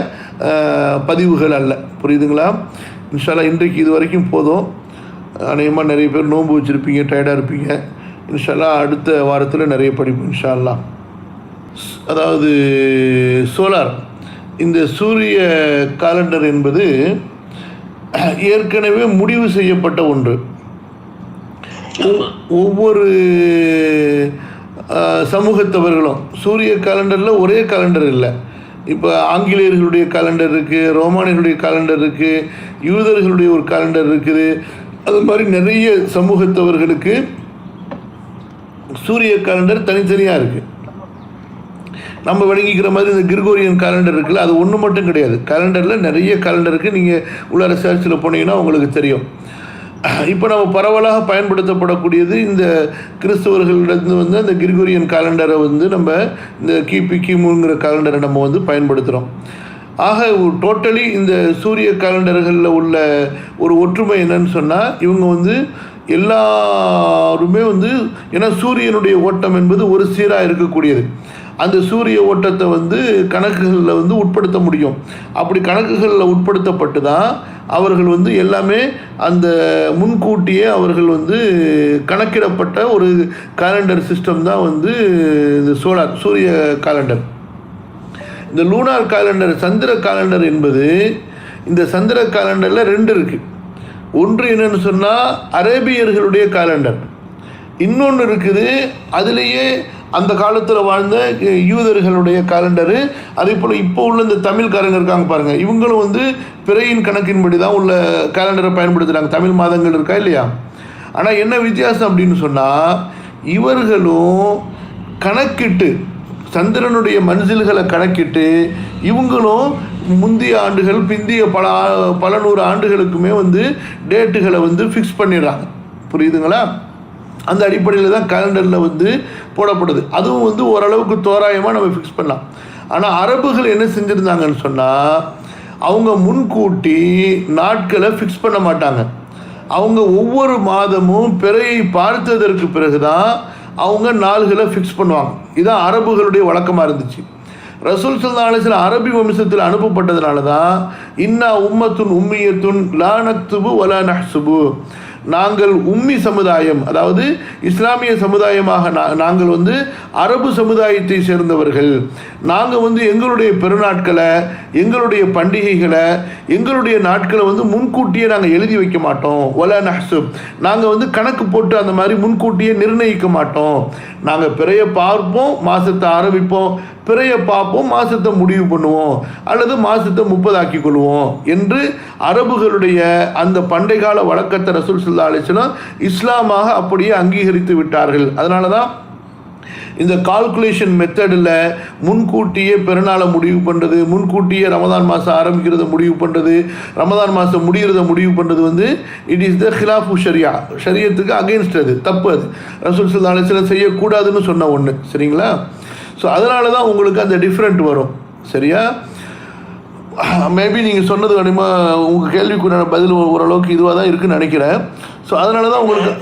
பதிவுகள் அல்ல. புரியுதுங்களா? இன்ஷா அல்லாஹ் இன்றைக்கு இது வரைக்கும் போதும். அநேகமாக நிறைய பேர் நோன்பு வச்சுருப்பீங்க, டயர்டாக இருப்பீங்க. இன்ஷா அல்லாஹ் அடுத்த வாரத்தில் நிறைய படிப்போம் இன்ஷா அல்லாஹ். அதாவது சோலார், இந்த சூரிய காலண்டர் என்பது ஏற்கனவே முடிவு செய்யப்பட்ட ஒன்று. ஒவ்வொரு சமூகத்தவர்களும் சூரிய காலண்டரில் ஒரே காலண்டர் இல்லை. இப்போ ஆங்கிலேயர்களுடைய காலண்டர் இருக்குது, ரோமானியர்களுடைய காலண்டர் இருக்குது, யூதர்களுடைய ஒரு காலண்டர் இருக்குது. அது மாதிரி நிறைய சமூகத்தவர்களுக்கு சூரிய காலண்டர் தனித்தனியாக இருக்குது. நம்ம விளங்கிக்கிற மாதிரி இந்த கிரிகோரியன் காலண்டர் இருக்குல்ல, அது ஒன்று மட்டும் கிடையாது. காலண்டரில் நிறைய காலண்டர் இருக்குது. நீங்கள் உள்ள சர்ச்சில் போனீங்கன்னா உங்களுக்கு தெரியும். இப்போ நம்ம பரவலாக பயன்படுத்தப்படக்கூடியது இந்த கிறிஸ்தவர்களிடந்து அந்த கிரிகோரியன் காலண்டரை நம்ம இந்த கிமுங்கிற காலண்டரை நம்ம பயன்படுத்துகிறோம். ஆக டோட்டலி இந்த சூரிய காலண்டர்களில் உள்ள ஒரு ஒற்றுமை என்னன்னு சொன்னால், இவங்க எல்லாருமே ஏன்னா சூரியனுடைய ஓட்டம் என்பது ஒரு சீராக இருக்கக்கூடியது. அந்த சூரிய ஓட்டத்தை கணக்குகளில் உட்படுத்த முடியும். அப்படி கணக்குகளில் உட்படுத்தப்பட்டு தான் அவர்கள் எல்லாமே அந்த முன்கூட்டியே அவர்கள் கணக்கிடப்பட்ட ஒரு காலண்டர் சிஸ்டம் தான் இந்த சூரிய காலண்டர். இந்த லூனார் காலண்டர், சந்திர காலண்டர் என்பது, இந்த சந்திர காலண்டரில் 2 இருக்குது. ஒன்று என்னன்னு சொன்னால் அரேபியர்களுடைய காலண்டர், இன்னொன்று இருக்குது அதிலேயே அந்த காலத்தில் வாழ்ந்த யூதர்களுடைய காலண்டரு. அதே போல் இப்போ உள்ள இந்த தமிழ்காரங்க இருக்காங்க பாருங்கள், இவங்களும் பிறையின் கணக்கின்படி தான் உள்ள காலண்டரை பயன்படுத்துகிறாங்க. தமிழ் மாதங்கள் இருக்கா இல்லையா? ஆனால் என்ன வித்தியாசம் அப்படின்னு சொன்னால், இவர்களும் கணக்கிட்டு சந்திரனுடைய மன்சில்களை கணக்கிட்டு இவங்களும் முந்தைய ஆண்டுகள் பிந்திய பல நூறு ஆண்டுகளுக்குமே டேட்டுகளை ஃபிக்ஸ் பண்ணிடுறாங்க. புரியுதுங்களா? அந்த அடிப்படையில் தான் கேலண்டரில் போடப்படுது. அதுவும் ஓரளவுக்கு தோராயமாக நம்ம ஃபிக்ஸ் பண்ணலாம். ஆனால் அரபுகள் என்ன செஞ்சுருந்தாங்கன்னு சொன்னால், அவங்க முன்கூட்டி நாட்களை ஃபிக்ஸ் பண்ண மாட்டாங்க. அவங்க ஒவ்வொரு மாதமும் பிறையை பார்த்ததற்கு பிறகு தான் அவங்க நாள்களை ஃபிக்ஸ் பண்ணுவாங்க. இதுதான் அரபுகளுடைய வழக்கமாக இருந்துச்சு. ரசூல் ஸல்லல்லாஹு அலைஹி வஸல்லம் அரபி வம்சத்தில் அனுப்பப்பட்டதுனால தான் இன்னா உம்மத்துன் உம்மியத்துன் லா நக்துபு வலா நஹ்சுபு, நாங்கள் உம்மி சமுதாயம், அதாவது இஸ்லாமிய சமுதாயமாக நாங்கள் அரபு சமுதாயத்தை சேர்ந்தவர்கள். நாங்கள் எங்களுடைய பெருநாட்களை, எங்களுடைய பண்டிகைகளை, எங்களுடைய நாட்களை முன்கூட்டியே நாங்கள் எழுதி வைக்க மாட்டோம். வலா நஹ்சுப், நாங்கள் கணக்கு போட்டு அந்த மாதிரி முன்கூட்டியே நிர்ணயிக்க மாட்டோம். நாங்கள் பிறைய பார்ப்போம், மாதத்தை ஆரம்பிப்போம், பிறைய பார்ப்போம், மாதத்தை முடிவு பண்ணுவோம், அல்லது மாதத்தை 30 ஆக்கி கொள்வோம் என்று அரபுகளுடைய அந்த பண்டைக்கால வழக்கத்தை ரசூல் ஸல்லல்லாஹு அலைஹி வஸல்லம் இஸ்லாமாக அப்படியே அங்கீகரித்து விட்டார்கள். அதனால தான் இந்த கால்குலேஷன் மெத்தடில் முன்கூட்டியே பெருநாளை முடிவு பண்ணுறது, முன்கூட்டியே ரமதான் மாதம் ஆரம்பிக்கிறத முடிவு பண்ணுறது, ரமதான் மாதம் முடிகிறத முடிவு பண்ணுறது இட் இஸ் த ஹிலாஃபு ஷரியா, ஷரியத்துக்கு அகெயின்ஸ்ட், அது தப்பு. அது ரசூல் ஸல்லல்லாஹு அலைஹி வஸல்லம் செய்யக்கூடாதுன்னு சொன்ன ஒன்று. சரிங்களா? ஸோ அதனால தான் உங்களுக்கு அந்த டிஃப்ரெண்ட் வரும். சரியா? மேபி நீங்கள் சொன்னது வேணுமா, உங்கள் கேள்விக்குண்டான பதில் ஓரளவுக்கு இதுவாக தான் இருக்குன்னு நினைக்கிறேன். ஸோ அதனால தான் உங்களுக்கு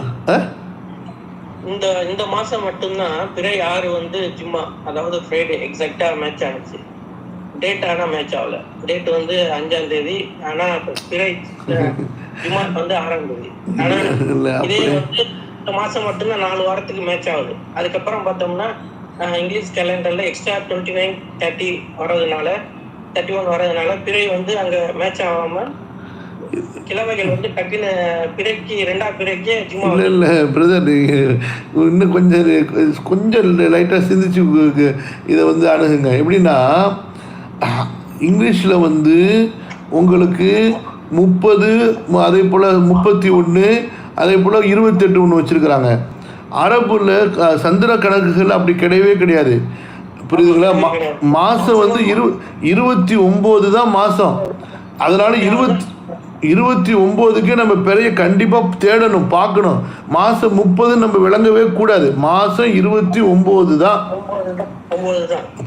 இந்த மாதம் மட்டும்தான் பிறை 6 சும்மா, அதாவது ஃப்ரைடே எக்ஸாக்டாக மேட்ச் ஆனிச்சு. டேட் ஆனால் மேட்ச் ஆகல. டேட் 5ஆம் தேதி, ஆனால் பிறை சும்மா 6ஆம் தேதி. ஆனால் இதே இந்த மாதம் மட்டும்தான் 4 வாரத்துக்கு மேட்ச் ஆகுது. அதுக்கப்புறம் பார்த்தோம்னா இங்கிலீஷ் கேலண்டரில் எக்ஸ்ட்ரா 29, 30 வர்றதுனால, 31 வர்றதுனால பிறை அங்கே மேட்ச் ஆகாமல் கிழமைகள் வந்து டக்குன்னு பிறைக்கு 2ஆம் பிறைக்கு சும்மா இல்லை இல்லை பிரதர், இன்னும் கொஞ்சம் லைட்டாக சிந்திச்சு இதை வந்து அணுகுங்க. எப்படின்னா இங்கிலீஷில் வந்து உங்களுக்கு 30, அதே போல் 31, அதே போல் 28 ஒன்று வச்சுருக்கிறாங்க. அரபுல சந்திர கணக்குகள் அப்படி கிடையவே கிடையாது, புரியுதுங்களா? மாதம் வந்து 29 தான் மாதம். அதனால 29க்கு நம்ம பிறைய கண்டிப்பாக தேடணும், பார்க்கணும். மாதம் 30 நம்ம விளங்கவே கூடாது, மாதம் 29 தான்,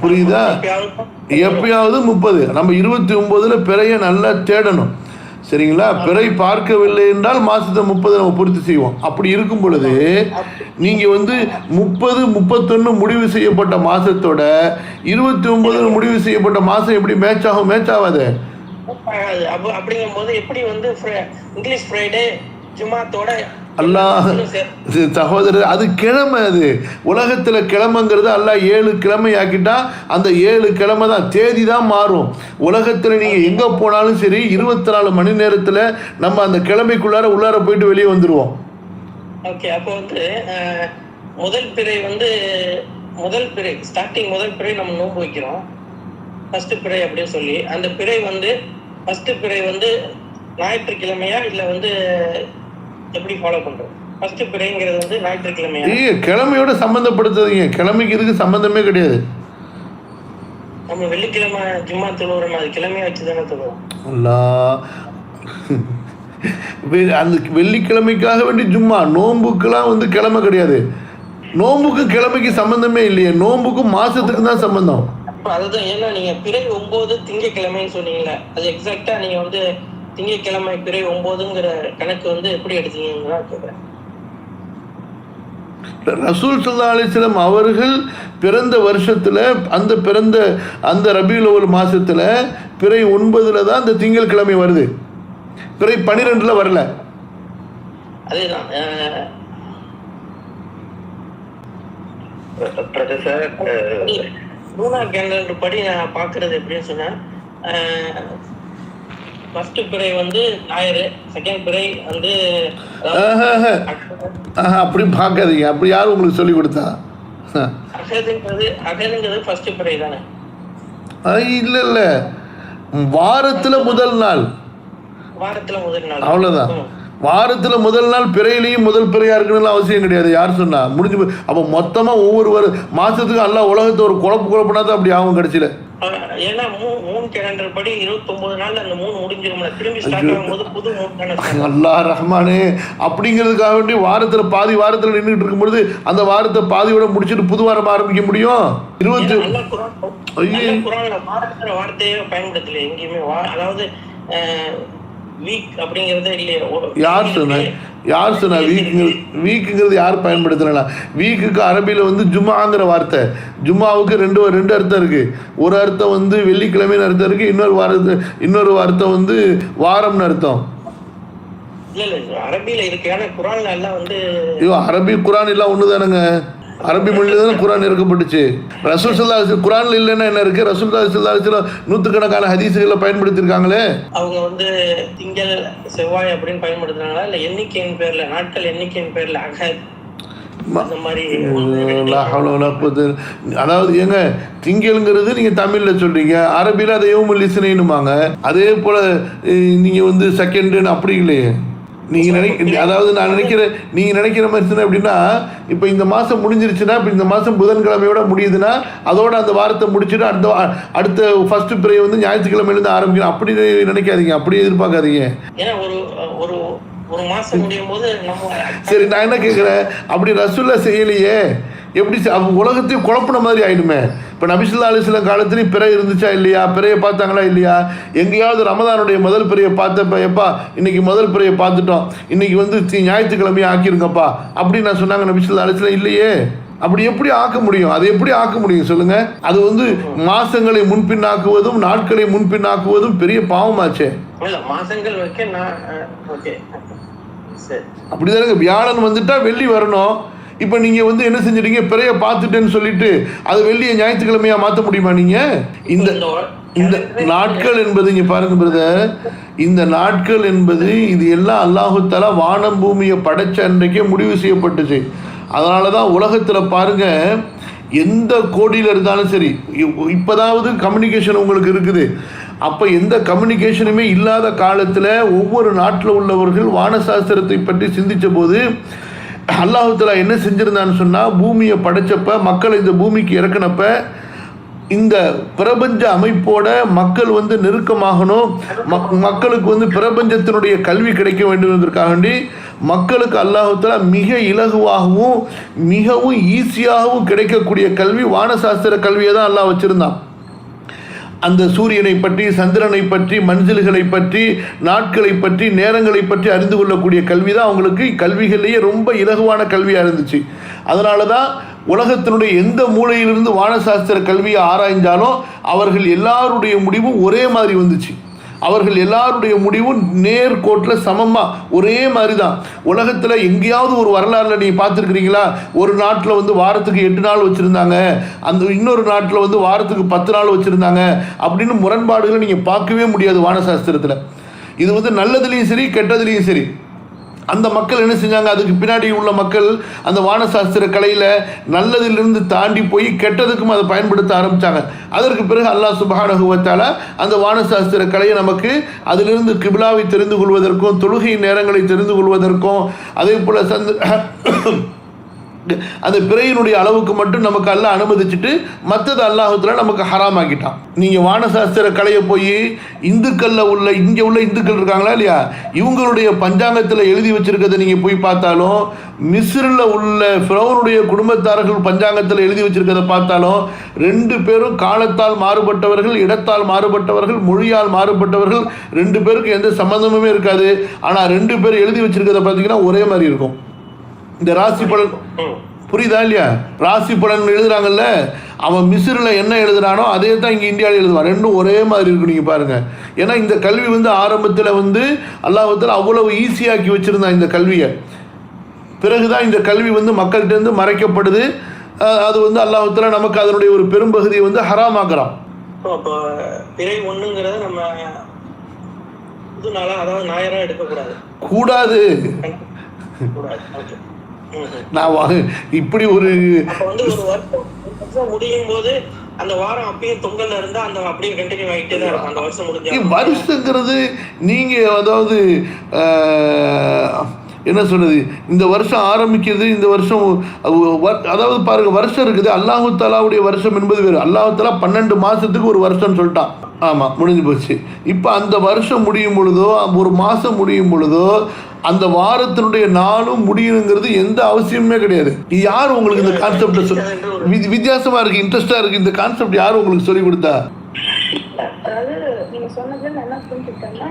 புரியுதா? எப்பயாவது 30 நம்ம 29ல் பிறைய நல்லா தேடணும், சரிங்களா? பிறை பார்க்கவில்லை என்றால் மாதத்தை 30 நம்ம பூர்த்தி செய்வோம். அப்படி இருக்கும் பொழுது நீங்கள் வந்து 30, 31 முடிவு செய்யப்பட்ட மாதத்தோட 29 முடிவு செய்யப்பட்ட மாதம் எப்படி மேட்ச் ஆகும்? மேட்ச் ஆகாது. அப்படிங்கும்போது எப்படி வந்து இங்கிலீஷ் ஃப்ரைடே ஜுமாத்தோட அல்லாஹ் சகோதரர், அது கிழமை, அது உலகத்தில் கிழமைங்கிறது அல்லாஹ் 7 கிழமை ஆக்கிட்டா அந்த 7 கிழமை தான், தேதி தான் மாறும். உலகத்தில் நீங்கள் எங்கே போனாலும் சரி 24 மணி நேரத்தில் நம்ம அந்த கிழமைக்குள்ளார உள்ளார போயிட்டு வெளியே வந்துடுவோம். ஓகே, அப்போ வந்து முதல் பிறை ஸ்டார்டிங் முதல் பிறை நம்ம நோன்பு வைக்கிறோம், ஃபர்ஸ்ட் பிறை அப்படின்னு சொல்லி. அந்த பிறை வந்து ஃபர்ஸ்ட் பிறை வந்து ஞாயிற்றுக்கிழமையா இல்லை வந்து எப்படி ஃபாலோ பண்றோம்? ஃபர்ஸ்ட் பிறைங்கிறது வந்து ஞாயிற்றுக்கிழமையா? கிழமையோட சம்பந்தப்படுத்துறீங்க, கிழமைக்கு இதுக்கு சம்பந்தமே கிடையாது. நம்ம வெள்ளிக்கிழமை ஜும்மா தொழுவோம், அது கிழமையை வச்சு தானே தொழுவோம். அந்த வெள்ளிக்கிழமைக்காக வேண்டி ஜும்மா, நோம்புக்கெல்லாம் வந்து கிழமை கிடையாது. நோம்புக்கும் கிழமைக்கு சம்பந்தமே இல்லையே, நோம்புக்கும் மாசத்துக்கு தான் சம்பந்தம். அதுதான், ஏன்னா நீங்க பிறை 9 திங்கக்கிழமைன்னு சொன்னீங்களே, அது எக்ஸாக்டா நீங்க வந்து திங்கக்கிழமை பிறை 9ங்கிற கணக்கு வந்து எப்படி எடுத்தீங்கன்னா கேட்குறேன். ரசூல் ஸல்லல்லாஹு அலைஹி வஸல்லம் அவர்கள் பிறந்த வருஷத்துல அந்த ரபியுல் அவ்வல் மாசத்துல பிறை 9ல் தான் அந்த திங்கள் கிழமை வருது, பிறை 12ல் வரல. அதேதான் லூனார் கேலண்டர் படி நான் பார்க்கறது எப்படின்னு சொன்னேன். ஃபர்ஸ்ட் பிறை வந்து ஞாயிறு, செகண்ட் பிறை வந்து அப்படி பார்க்காதீங்க, அப்படி யாரும் உங்களுக்கு சொல்லி கொடுத்தா? அகதுங்கிறது ஃபர்ஸ்ட் பிறை தானே? இல்லை இல்லை, வாரத்தில் முதல் நாள், அவ்வளோதான். வாரத்தில் முதல் நாள் பிறையிலையும் முதல் பிறையா இருக்கணும்னு அவசியம் கிடையாது. யார் சொன்னா? முடிஞ்சு. அப்போ மொத்தமாக ஒவ்வொரு மாசத்துக்கு எல்லாம் உலகத்தை ஒரு குழப்பினா தான் அப்படி ஆகும் கடைசியில். ஏன்னா மூன் கேலண்டர் படி 29 நாள்ல அந்த மூன் முடிஞ்சிரும்ல, திரும்பி ஸ்டார்ட் ஆகும்போது புது மூன் தானே. அல்லாஹ் ரஹ்மானே, அப்படிங்கிறதுக்காக வேண்டி பாதி வாரத்தில் நின்றுட்டு இருக்கும்பொழுது அந்த வாரத்தை பாதியோட முடிச்சுட்டு புது வாரம் ஆரம்பிக்க முடியும்? 20 வார்த்தையே பயன்படுத்தல எங்கேயுமே. அதாவது வீக் அப்படிங்கறதே இல்லையே. யார் சொன்னா வீக்குங்கிறது யார் பயன்படுத்தல? வீக்குக்கு அரபியில் வந்து ஜும்மாங்கிற வார்த்தை, ஜும்மாவுக்கு ரெண்டு அர்த்தம் இருக்கு. ஒரு அர்த்தம் வந்து வெள்ளிக்கிழமைன்னு அர்த்தம் இருக்கு, இன்னொரு அர்த்தம் வந்து வாரம்னு அர்த்தம். அரபியில இருக்கு, ஆனா குர்ஆன்ல எல்லாம் வந்து அரபி குர்ஆன் எல்லாம் ஒண்ணுதானுங்க. அரபி மொழியில தான் குர்ஆன் இறக்கப்பட்டுச்சு. ரசூல் ஸல்லல்லாஹு அலைஹி வஸல்லம் குர்ஆன்ல இல்லைன்னா என்ன இருக்கு? ரசூல் ஸல்லல்லாஹு அலைஹி வஸல்லம் நூற்றுக்கணக்கான ஹதீஸ்களை பயன்படுத்தியிருக்காங்களே. அவங்க வந்து திங்கள் செவ்வாய் அப்படின்னு பயன்படுத்துறாங்களா, இல்ல எண்ணிக்கையின் பேர்ல, நாட்கள் எண்ணிக்கையின் பேர்ல அகத் அந்த மாதிரி? அதாவது ஏங்க, திங்கள்ங்கிறது நீங்க தமிழ்ல சொல்றீங்க, அரபியில அதை யௌமுல் இஸ்னைனுமாங்க. அதே போல நீங்க வந்து செகண்ட் அப்படி இல்லையே. அதாவது நான் நினைக்கிறேன், நீங்கள் நினைக்கிற மாதிரி அப்படின்னா, இப்போ இந்த மாதம் முடிஞ்சிருச்சுன்னா, இப்போ இந்த மாதம் புதன்கிழமையோட முடியுதுன்னா அதோட அந்த வாரத்தை முடிச்சுட்டு அடுத்த ஃபர்ஸ்ட் பிறை வந்து ஞாயிற்றுக்கிழமையிலேருந்து ஆரம்பிக்கணும் அப்படி நினைக்காதீங்க, அப்படி எதிர்பார்க்காதீங்க. சரி, நான் என்ன கேட்குறேன், அப்படி ரசூல்லா செய்யலையே, எப்படி உலகத்தையும் குழப்பின மாதிரி ஆயிடுமே. இப்போ நபி ஸல்லல்லாஹு அலைஹி வஸல்லம் காலத்துலேயும் பிறை இருந்துச்சா இல்லையா? பிறையை பார்த்தாங்களா இல்லையா? எங்கேயாவது ரமதானுடைய முதல் பிறையை பார்த்தப்ப, எப்பா இன்னைக்கு முதல் பிறையை பார்த்துட்டோம், இன்னைக்கு வந்து ஞாயிற்றுக்கிழமையை ஆக்கிருங்கப்பா அப்படின்னு நான் சொன்னாங்க நபி ஸல்லல்லாஹு அலைஹி வஸல்லம்? இல்லையே. அப்படி எப்படி ஆக்க முடியும்? அது எப்படி ஆக்க முடியும் சொல்லுங்க? அது வந்து மாசங்களை முன்பின்னாக்குவதும் நாட்களை முன்பின்னாக்குவதும் பெரிய பாவமாச்சே. அப்படிதானுங்க. வியாழன் வந்துட்டா வெள்ளி வரணும். இப்போ நீங்கள் வந்து என்ன செஞ்சிட்டீங்க? பிறைய பார்த்துட்டேன்னு சொல்லிட்டு அது வெள்ளியை ஞாயிற்றுக்கிழமையா மாற்ற முடியுமா? நீங்கள் இந்த நாட்கள் என்பது இங்கே பாருங்க பிரதர், இந்த நாட்கள் என்பது இது எல்லாம் அல்லாஹு தஆலா வானம் பூமியை படைச்ச அன்றைக்கே முடிவு செய்யப்பட்டுச்சு. அதனால தான் உலகத்தில் பாருங்க, எந்த கோடியில் இருந்தாலும் சரி, இப்போதாவது கம்யூனிகேஷன் உங்களுக்கு இருக்குது. அப்போ எந்த கம்யூனிகேஷனுமே இல்லாத காலத்தில் ஒவ்வொரு நாட்டில் உள்ளவர்கள் வானசாஸ்திரத்தை பற்றி சிந்தித்த போது அல்லாஹு தஆலா என்ன செஞ்சிருந்தான்னு சொன்னால், பூமியை படைச்சப்ப மக்களை இந்த பூமிக்கு இறக்குனப்ப இந்த பிரபஞ்ச அமைப்போட மக்கள் வந்து நெருக்கமாகணும், மக்களுக்கு வந்து பிரபஞ்சத்தினுடைய கல்வி கிடைக்க வேண்டும் என்பதற்காக வேண்டி மக்களுக்கு அல்லாஹ் தஆலா மிக இலகுவாகவும் மிகவும் ஈஸியாகவும் கிடைக்கக்கூடிய கல்வி வானசாஸ்திர கல்வியை தான் அல்லாஹ் வச்சுருந்தான். அந்த சூரியனை பற்றி, சந்திரனை பற்றி, மஞ்சள்களை பற்றி, நாட்களை பற்றி, நேரங்களை பற்றி அறிந்து கொள்ளக்கூடிய கல்வி தான் அவங்களுக்கு கல்விகளிலேயே ரொம்ப இலகுவான கல்வியாக இருந்துச்சு. அதனால தான் உலகத்தினுடைய எந்த மூலையிலிருந்து வானசாஸ்திர கல்வியை ஆராய்ந்தாலும் அவர்கள் எல்லாருடைய முடிவும் ஒரே மாதிரி வந்துச்சு. அவர்கள் எல்லாருடைய முடிவும் நேர்கோட்டில் சமமாக ஒரே மாதிரி தான். உலகத்தில் எங்கேயாவது ஒரு வரலாறுல நீங்கள் பார்த்துருக்குறீங்களா, ஒரு நாட்டில் வந்து வாரத்துக்கு 8 நாள் வச்சுருந்தாங்க, அந்த இன்னொரு நாட்டில் வந்து வாரத்துக்கு 10 நாள் வச்சுருந்தாங்க அப்படின்னு முரண்பாடுகளை நீங்கள் பார்க்கவே முடியாது வானசாஸ்திரத்தில். இது வந்து நல்லதுலேயும் சரி கெட்டதுலேயும் சரி. அந்த மக்கள் என்ன செஞ்சாங்க, அதுக்கு பின்னாடி உள்ள மக்கள் அந்த வானசாஸ்திர கலையில் நல்லதிலிருந்து தாண்டி போய் கெட்டதுக்கும் அதை பயன்படுத்த ஆரம்பித்தாங்க. அதற்கு பிறகு அல்லாஹ் சுப்ஹானஹு வ தஆலா அந்த வானசாஸ்திர கலையை நமக்கு அதிலிருந்து கிப்லாவை தெரிந்து கொள்வதற்கும், தொழுகை நேரங்களை தெரிந்து கொள்வதற்கும், அதே போல் அந்த பிறையினுடைய அளவுக்கு மட்டும் நமக்கு அல்லாஹ் அனுமதிச்சுட்டு மற்றது அல்லாஹ் தஆலா நமக்கு ஹராம் ஆக்கிட்டான். நீங்கள் வானசாஸ்திர கலையை போய் இந்துக்களில் உள்ள இங்கே உள்ள இந்துக்கள் இருக்காங்களா இல்லையா, இவங்களுடைய பஞ்சாங்கத்தில் எழுதி வச்சிருக்கிறத நீங்கள் போய் பார்த்தாலும், மிஸ்ரில் உள்ள ஃபிரௌனுடைய குடும்பத்தார்கள் பஞ்சாங்கத்தில் எழுதி வச்சிருக்கிறத பார்த்தாலும் 2 பேரும் காலத்தால் மாறுபட்டவர்கள், இடத்தால் மாறுபட்டவர்கள், மொழியால் மாறுபட்டவர்கள், 2 பேருக்கு எந்த சம்மந்தமுமே இருக்காது. ஆனால் 2 பேர் எழுதி வச்சிருக்கிறத பார்த்தீங்கன்னா ஒரே மாதிரி இருக்கும். இந்த ராசி பலன் புரியுதா இல்லையா, ராசி பலன் எழுதுறாங்கல்ல, அவன் மிஸ்ரில் என்ன எழுதுறானோ அதே தான் இங்கே இந்தியாவில் எழுதுவான். ரெண்டும் ஒரே மாதிரி இருக்கும். நீங்கள் பாருங்கள், ஏன்னா இந்த கல்வி வந்து ஆரம்பத்தில் வந்து அல்லாஹ் தஆலா அவ்வளவு ஈஸியாக்கி வச்சுருந்தான் இந்த கல்வியை. பிறகுதான் இந்த கல்வி வந்து மக்கள்கிட்டேருந்து மறைக்கப்படுது. அது வந்து அல்லாஹ் தஆலா நமக்கு அதனுடைய ஒரு பெரும்பகுதியை வந்து ஹராமாக்குறான். அப்போ பிறை 1ங்கிறத நம்ம புது நாளா, அதாவது ஞாயிறா எடுக்கக்கூடாது, கூடாது. நான் இப்படி ஒரு வருஷம் முடியும் போது அந்த வாரம் அப்பயும் தொங்கல்ல இருந்தா அந்த அப்படியே கண்டினியூ ஆகிட்டே தான் இருக்கும். அந்த வருஷம் முடிஞ்ச வருஷங்கிறது நீங்க அதாவது என்ன சொல்றது, இந்த வருஷம் ஆரம்பிக்கிறது, இந்த வருஷம் அதாவது பாருங்க, வருஷம் இருக்குது. அல்லாஹு தஆலாவுடைய வருஷம் என்பது வேறு. அல்லாஹு தஆலா 12 மாசத்துக்கு ஒரு வருஷம் சொல்லிட்டான். ஆமாம், முடிஞ்சு போச்சு. இப்போ அந்த வருஷம் முடியும் பொழுதோ, ஒரு மாதம் முடியும் பொழுதோ, அந்த வாரத்தினுடைய நாளும் முடியணுங்கிறது எந்த அவசியமே கிடையாது. யார் உங்களுக்கு இந்த கான்செப்ட் வித்தியாசமா இருக்கு, இன்ட்ரெஸ்டா இருக்கு, இந்த கான்செப்ட் யார் உங்களுக்கு சொல்லி கொடுத்தா? அதாவது நீங்க சொன்னதுல என்ன புரிஞ்சுக்கிட்டேன்னா,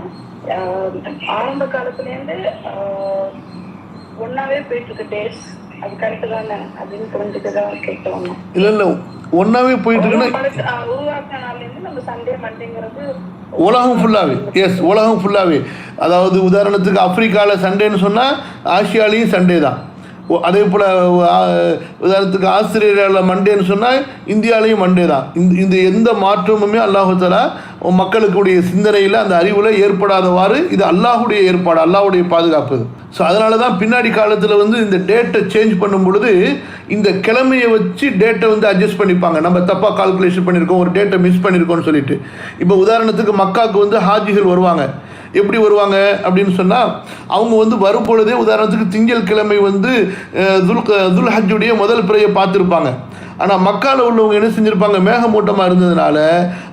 ஆரம்ப காலத்துல இருந்து ஒன்னாவே போயிட்டு இருக்கு டேஸ், அது கரெக்ட் தானே அப்படின்னு புரிஞ்சுக்கதான் கேட்டோம். இல்ல ஒன்னாவே போயிட்டு இருக்குன்னா உருவாக்கின நாள்ல இருந்து நம்ம சண்டே மண்டேங்கிறது உலகம் ஃபுல்லாகவே, எஸ் உலகம் ஃபுல்லாகவே. அதாவது உதாரணத்துக்கு ஆப்பிரிக்காவில் சண்டேன்னு சொன்னால் ஆசியாலையும் சண்டே தான். அதே போல் உதாரணத்துக்கு ஆஸ்திரேலியாவில் மண்டேன்னு சொன்னால் இந்தியாவிலையும் மண்டே தான். இந்த எந்த மாற்றமுமே அல்லாஹ் தஆலா மக்களுக்குடைய சிந்தனையில் அந்த அறிவில் ஏற்படாதவாறு இது அல்லாஹுடைய ஏற்பாடு, அல்லாஹுடைய பாதுகாப்பு. ஸோ அதனால தான் பின்னாடி காலத்தில் வந்து இந்த டேட்டை சேஞ்ச் பண்ணும் பொழுது இந்த கிழமையை வச்சு டேட்டை வந்து அட்ஜஸ்ட் பண்ணிப்பாங்க. நம்ம தப்பாக கால்குலேஷன் பண்ணியிருக்கோம், ஒரு டேட்டை மிஸ் பண்ணியிருக்கோம்னு சொல்லிட்டு. இப்போ உதாரணத்துக்கு மக்காவுக்கு வந்து ஹாஜிகள் வருவாங்க. எப்படி வருவாங்க அப்படின்னு சொன்னால், அவங்க வந்து வரும் பொழுதே உதாரணத்துக்கு திங்கள் கிழமை வந்து துல்ஹஜ்ஜுடைய முதல் பிறையை பார்த்துருப்பாங்க. ஆனால் மக்காவில் உள்ளவங்க என்ன செஞ்சுருப்பாங்க, மேகமூட்டமாக இருந்ததுனால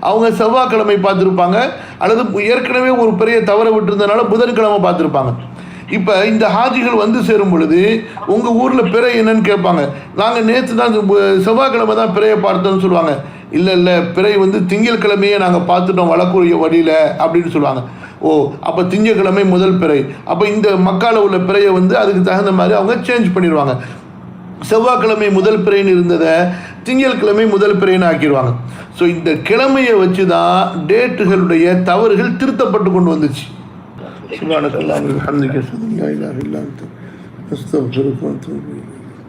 அவங்க செவ்வாய்க்கிழமை பார்த்துருப்பாங்க, அல்லது ஏற்கனவே ஒரு பிறையை தவற விட்டுருந்ததுனால புதன்கிழமை பார்த்துருப்பாங்க. இப்போ இந்த ஹாஜிகள் வந்து சேரும் பொழுது உங்கள் ஊரில் பிறை என்னன்னு கேட்பாங்க. நாங்கள் நேற்று தான் செவ்வாய்க்கிழமை தான் பிறையை பார்த்தோம்னு சொல்லுவாங்க. இல்லை பிறை வந்து திங்கள் கிழமையே நாங்கள் பார்த்துட்டோம் வழக்குரிய வழியில் அப்படின்னு சொல்லுவாங்க. ஓ, அப்போ திங்கக்கிழமை முதல் பிறை. அப்போ இந்த மக்கால உள்ள பிறையை வந்து அதுக்கு தகுந்த மாதிரி அவங்க சேஞ்ச் பண்ணிடுவாங்க. செவ்வாய்க்கிழமை முதல் பிறைன்னு இருந்ததை திங்கட்கிழமை முதல் பிறைன்னு ஆக்கிடுவாங்க. ஸோ இந்த கிழமையை வச்சு தான் டேட்டுகளுடைய தவறுகள் திருத்தப்பட்டு கொண்டு வந்துச்சு. சுப்ஹானக்கல்லாஹி வ பிஹம்திஹி அஷ்ஹது அல்லா இலாஹா இல்லா அன்த அஸ்தக்ஃபிருக வ அத்தூபு இலைக்.